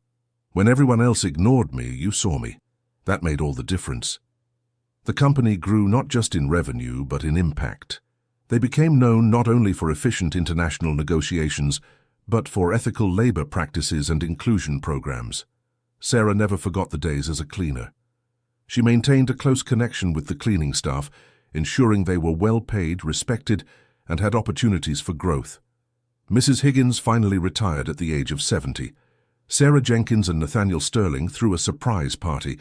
When everyone else ignored me, you saw me. That made all the difference." The company grew not just in revenue, but in impact. They became known not only for efficient international negotiations, but for ethical labor practices and inclusion programs. Sarah never forgot the days as a cleaner. She maintained a close connection with the cleaning staff, ensuring they were well paid, respected, and had opportunities for growth. Mrs. Higgins finally retired at the age of 70. Sarah Jenkins and Nathaniel Sterling threw a surprise party,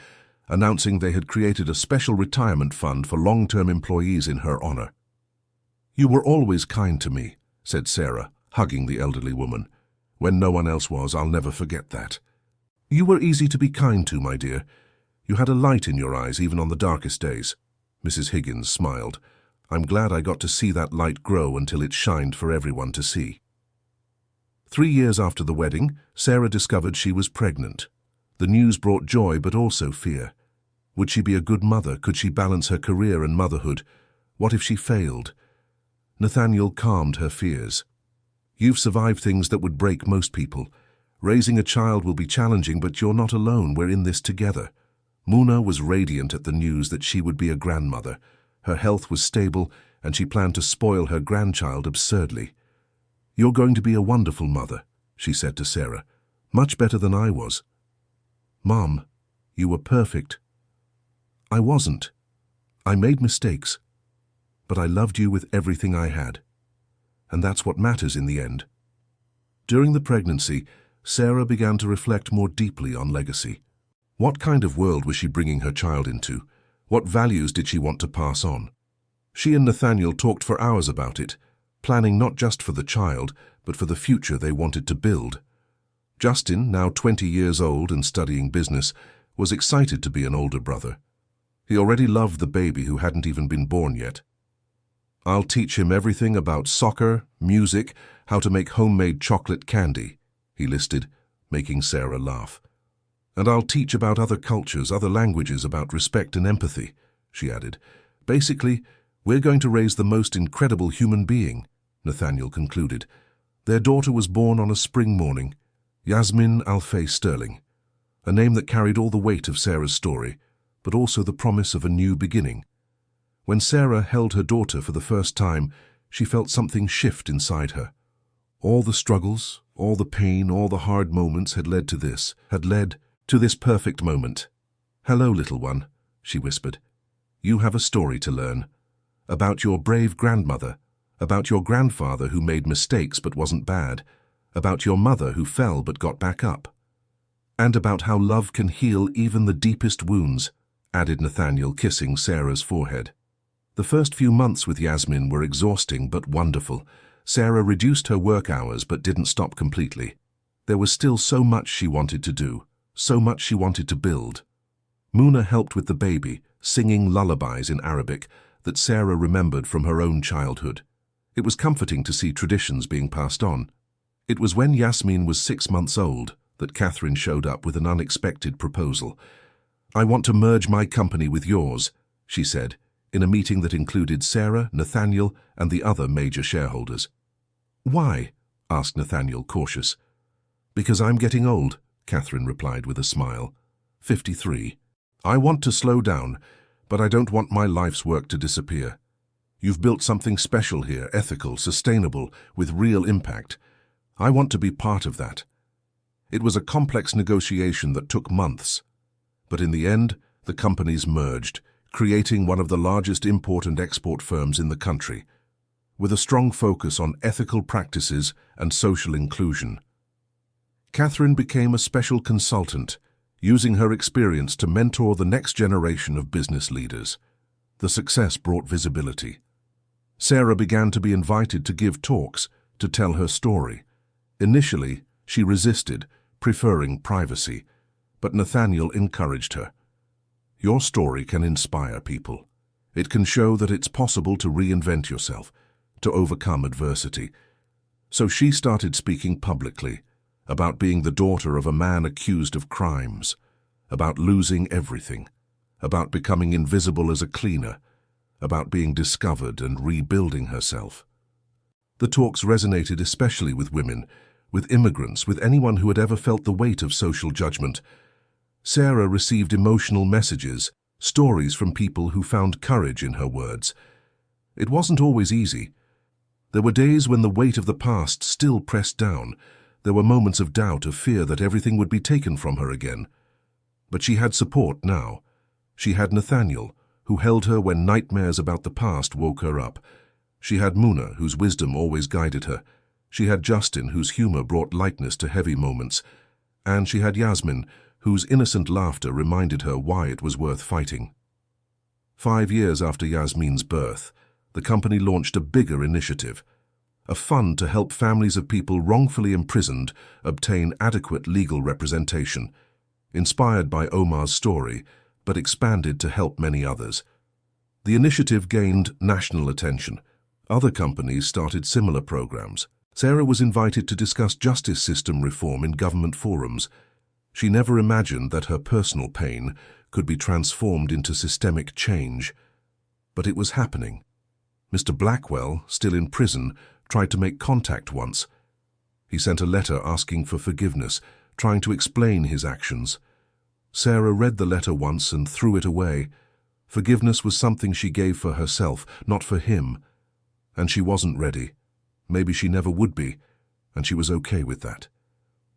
announcing they had created a special retirement fund for long-term employees in her honor. "You were always kind to me," said Sarah, hugging the elderly woman. "When no one else was, I'll never forget that. You were easy to be kind to, my dear. You had a light in your eyes even on the darkest days." Mrs. Higgins smiled. "I'm glad I got to see that light grow until it shined for everyone to see." 3 years after the wedding, Sarah discovered she was pregnant. The news brought joy but also fear. Would she be a good mother? Could she balance her career and motherhood? What if she failed? Nathaniel calmed her fears. "You've survived things that would break most people. Raising a child will be challenging, but you're not alone. We're in this together." Muna was radiant at the news that she would be a grandmother. Her health was stable, and she planned to spoil her grandchild absurdly. "You're going to be a wonderful mother," she said to Sarah. "Much better than I was." "Mom, you were perfect." "I wasn't. I made mistakes. But I loved you with everything I had. And that's what matters in the end." During the pregnancy, Sarah began to reflect more deeply on legacy. What kind of world was she bringing her child into? What values did she want to pass on? She and Nathaniel talked for hours about it, planning not just for the child, but for the future they wanted to build. Justin, now 20 years old and studying business, was excited to be an older brother. He already loved the baby who hadn't even been born yet. "I'll teach him everything about soccer, music, how to make homemade chocolate candy," he listed, making Sarah laugh. "And I'll teach about other cultures, other languages, about respect and empathy," she added. "Basically, we're going to raise the most incredible human being," Nathaniel concluded. Their daughter was born on a spring morning, Yasmin Alfay Sterling, a name that carried all the weight of Sarah's story, but also the promise of a new beginning. When Sarah held her daughter for the first time, she felt something shift inside her. All the struggles, all the pain, all the hard moments had led to this perfect moment. "Hello, little one," she whispered. "You have a story to learn. About your brave grandmother, about your grandfather who made mistakes but wasn't bad, about your mother who fell but got back up, and about how love can heal even the deepest wounds," added Nathaniel, kissing Sarah's forehead. The first few months with Yasmin were exhausting but wonderful. Sarah reduced her work hours but didn't stop completely. There was still so much she wanted to do, so much she wanted to build. Muna helped with the baby, singing lullabies in Arabic that Sarah remembered from her own childhood. It was comforting to see traditions being passed on. It was when Yasmin was 6 months old that Catherine showed up with an unexpected proposal. "I want to merge my company with yours," she said, in a meeting that included Sarah, Nathaniel, and the other major shareholders. "Why?" asked Nathaniel, cautious. "Because I'm getting old," Catherine replied with a smile. 53. "I want to slow down, but I don't want my life's work to disappear. You've built something special here, ethical, sustainable, with real impact. I want to be part of that." It was a complex negotiation that took months, but in the end, the companies merged, creating one of the largest import and export firms in the country, with a strong focus on ethical practices and social inclusion. Catherine became a special consultant, using her experience to mentor the next generation of business leaders. The success brought visibility. Sarah began to be invited to give talks, to tell her story. Initially, she resisted, preferring privacy, but Nathaniel encouraged her. "Your story can inspire people. It can show that it's possible to reinvent yourself, to overcome adversity." So she started speaking publicly about being the daughter of a man accused of crimes, about losing everything, about becoming invisible as a cleaner, about being discovered and rebuilding herself. The talks resonated especially with women, with immigrants, with anyone who had ever felt the weight of social judgment. Sarah received emotional messages, stories from people who found courage in her words. It wasn't always easy. There were days when the weight of the past still pressed down. There were moments of doubt, of fear that everything would be taken from her again. But she had support now. She had Nathaniel, who held her when nightmares about the past woke her up. She had Muna, whose wisdom always guided her. She had Justin, whose humor brought lightness to heavy moments. And she had Yasmin, whose innocent laughter reminded her why it was worth fighting. 5 years after Yasmin's birth, the company launched a bigger initiative, a fund to help families of people wrongfully imprisoned obtain adequate legal representation, inspired by Omar's story, but expanded to help many others. The initiative gained national attention. Other companies started similar programs. Sarah was invited to discuss justice system reform in government forums. She never imagined that her personal pain could be transformed into systemic change. But it was happening. Mr. Blackwell, still in prison, tried to make contact once. He sent a letter asking for forgiveness, trying to explain his actions. Sarah read the letter once and threw it away. Forgiveness was something she gave for herself, not for him. And she wasn't ready. Maybe she never would be, and she was okay with that.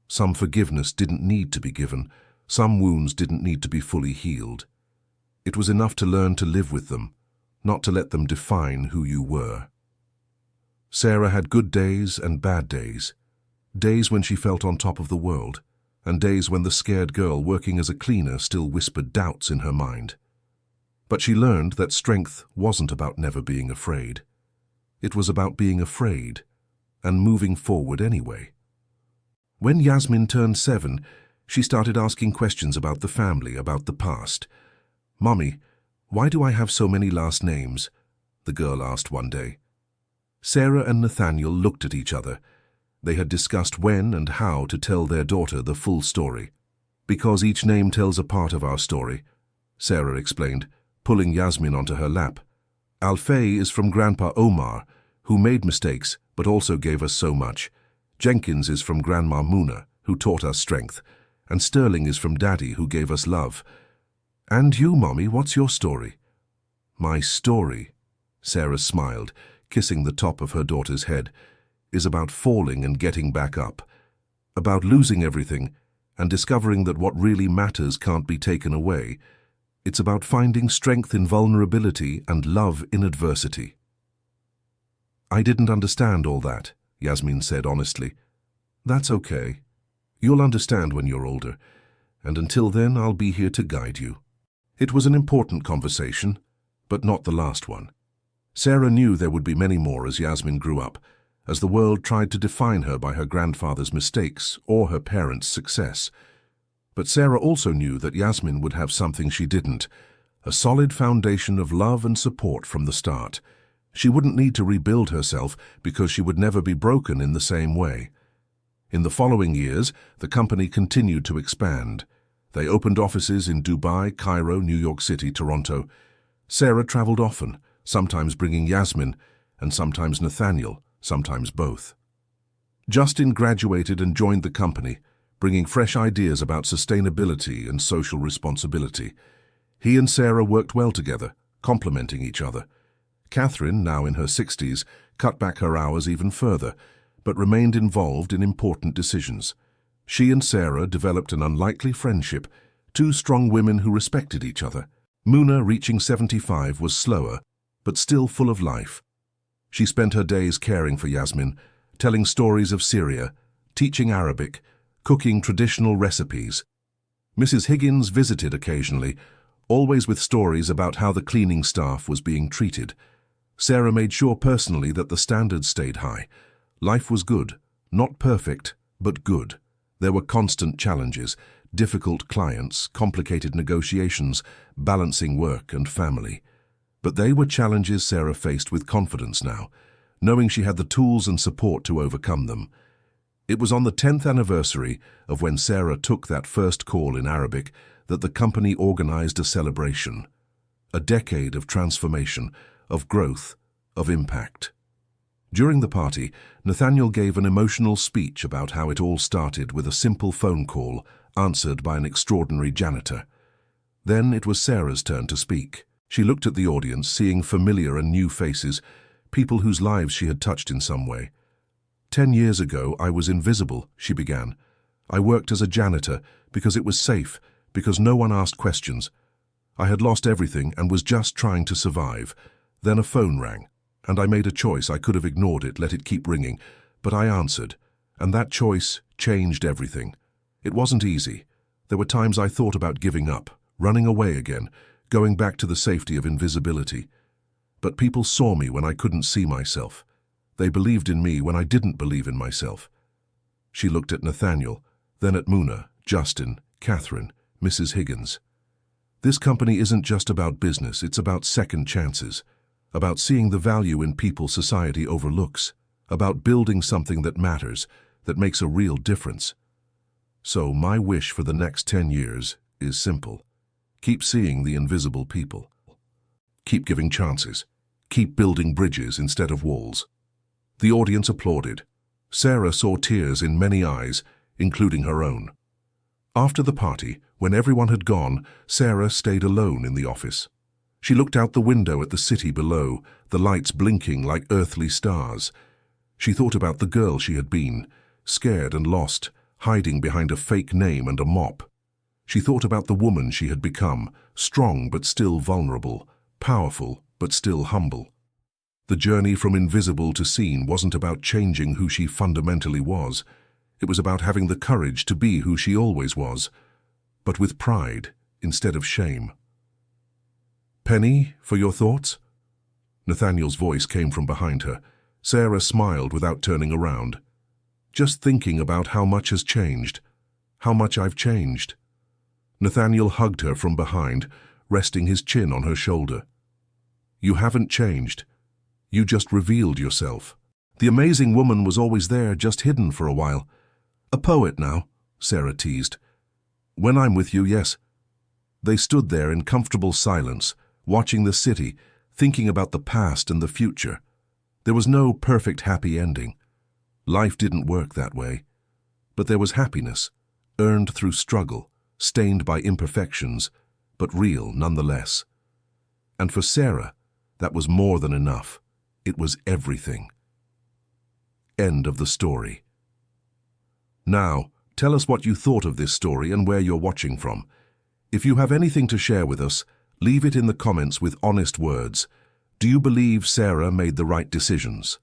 Some forgiveness didn't need to be given. Some wounds didn't need to be fully healed. It was enough to learn to live with them, not to let them define who you were. Sarah had good days and bad days. Days when she felt on top of the world, and days when the scared girl working as a cleaner still whispered doubts in her mind. But she learned that strength wasn't about never being afraid. It was about being afraid and moving forward anyway. When Yasmin turned 7, she started asking questions about the family, about the past. "Mommy, why do I have so many last names?" the girl asked one day. Sarah and Nathaniel looked at each other. They had discussed when and how to tell their daughter the full story. "Because each name tells a part of our story," Sarah explained, pulling Yasmin onto her lap. "Alfay is from Grandpa Omar, who made mistakes but also gave us so much. Jenkins is from Grandma Muna, who taught us strength. And Sterling is from Daddy, who gave us love. And you, Mommy, what's your story?" "My story," Sarah smiled, kissing the top of her daughter's head, "is about falling and getting back up, about losing everything and discovering that what really matters can't be taken away. It's about finding strength in vulnerability and love in adversity." "I didn't understand all that," Yasmin said honestly. "That's okay. You'll understand when you're older, and until then I'll be here to guide you." It was an important conversation, but not the last one. Sarah knew there would be many more as Yasmin grew up, as the world tried to define her by her grandfather's mistakes or her parents' success. But Sarah also knew that Yasmin would have something she didn't, a solid foundation of love and support from the start. She wouldn't need to rebuild herself because she would never be broken in the same way. In the following years, the company continued to expand. They opened offices in Dubai, Cairo, New York City, Toronto. Sarah traveled often, sometimes bringing Yasmin, and sometimes Nathaniel, sometimes both. Justin graduated and joined the company, bringing fresh ideas about sustainability and social responsibility. He and Sarah worked well together, complementing each other. Catherine, now in her 60s, cut back her hours even further, but remained involved in important decisions. She and Sarah developed an unlikely friendship, two strong women who respected each other. Muna, reaching 75, was slower, but still full of life. She spent her days caring for Yasmin, telling stories of Syria, teaching Arabic, cooking traditional recipes. Mrs. Higgins visited occasionally, always with stories about how the cleaning staff was being treated. Sarah made sure personally that the standards stayed high. Life was good, not perfect, but good. There were constant challenges, difficult clients, complicated negotiations, balancing work and family. But they were challenges Sarah faced with confidence now, knowing she had the tools and support to overcome them. It was on the 10th anniversary of when Sarah took that first call in Arabic that the company organized a celebration. A decade of transformation, of growth, of impact. During the party, Nathaniel gave an emotional speech about how it all started with a simple phone call answered by an extraordinary janitor. Then it was Sarah's turn to speak. She looked at the audience, seeing familiar and new faces, people whose lives she had touched in some way. 10 years ago, I was invisible, she began. I worked as a janitor because it was safe, because no one asked questions. I had lost everything and was just trying to survive. Then a phone rang, and I made a choice. I could have ignored it, let it keep ringing, but I answered, and that choice changed everything. It wasn't easy. There were times I thought about giving up, running away again, going back to the safety of invisibility. But people saw me when I couldn't see myself. They believed in me when I didn't believe in myself. She looked at Nathaniel, then at Muna, Justin, Catherine, Mrs. Higgins. This company isn't just about business, it's about second chances, about seeing the value in people society overlooks, about building something that matters, that makes a real difference. So my wish for the next 10 years is simple. Keep seeing the invisible people. Keep giving chances. Keep building bridges instead of walls. The audience applauded. Sarah saw tears in many eyes, including her own. After the party, when everyone had gone, Sarah stayed alone in the office. She looked out the window at the city below, the lights blinking like earthly stars. She thought about the girl she had been, scared and lost, hiding behind a fake name and a mop. She thought about the woman she had become, strong but still vulnerable, powerful but still humble. The journey from invisible to seen wasn't about changing who she fundamentally was. It was about having the courage to be who she always was, but with pride instead of shame. Penny, for your thoughts? Nathaniel's voice came from behind her. Sarah smiled without turning around. Just thinking about how much has changed, how much I've changed. Nathaniel hugged her from behind, resting his chin on her shoulder. You haven't changed. You just revealed yourself. The amazing woman was always there, just hidden for a while. A poet now, Sarah teased. When I'm with you, yes. They stood there in comfortable silence, watching the city, thinking about the past and the future. There was no perfect happy ending. Life didn't work that way. But there was happiness, earned through struggle, stained by imperfections, but real nonetheless. And for Sarah, that was more than enough. It was everything. End of the story. Now, tell us what you thought of this story and where you're watching from. If you have anything to share with us, leave it in the comments with honest words. Do you believe Sarah made the right decisions?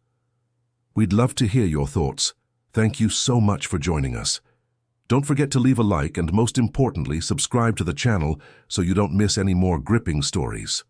We'd love to hear your thoughts. Thank you so much for joining us. Don't forget to leave a like and, most importantly, subscribe to the channel so you don't miss any more gripping stories.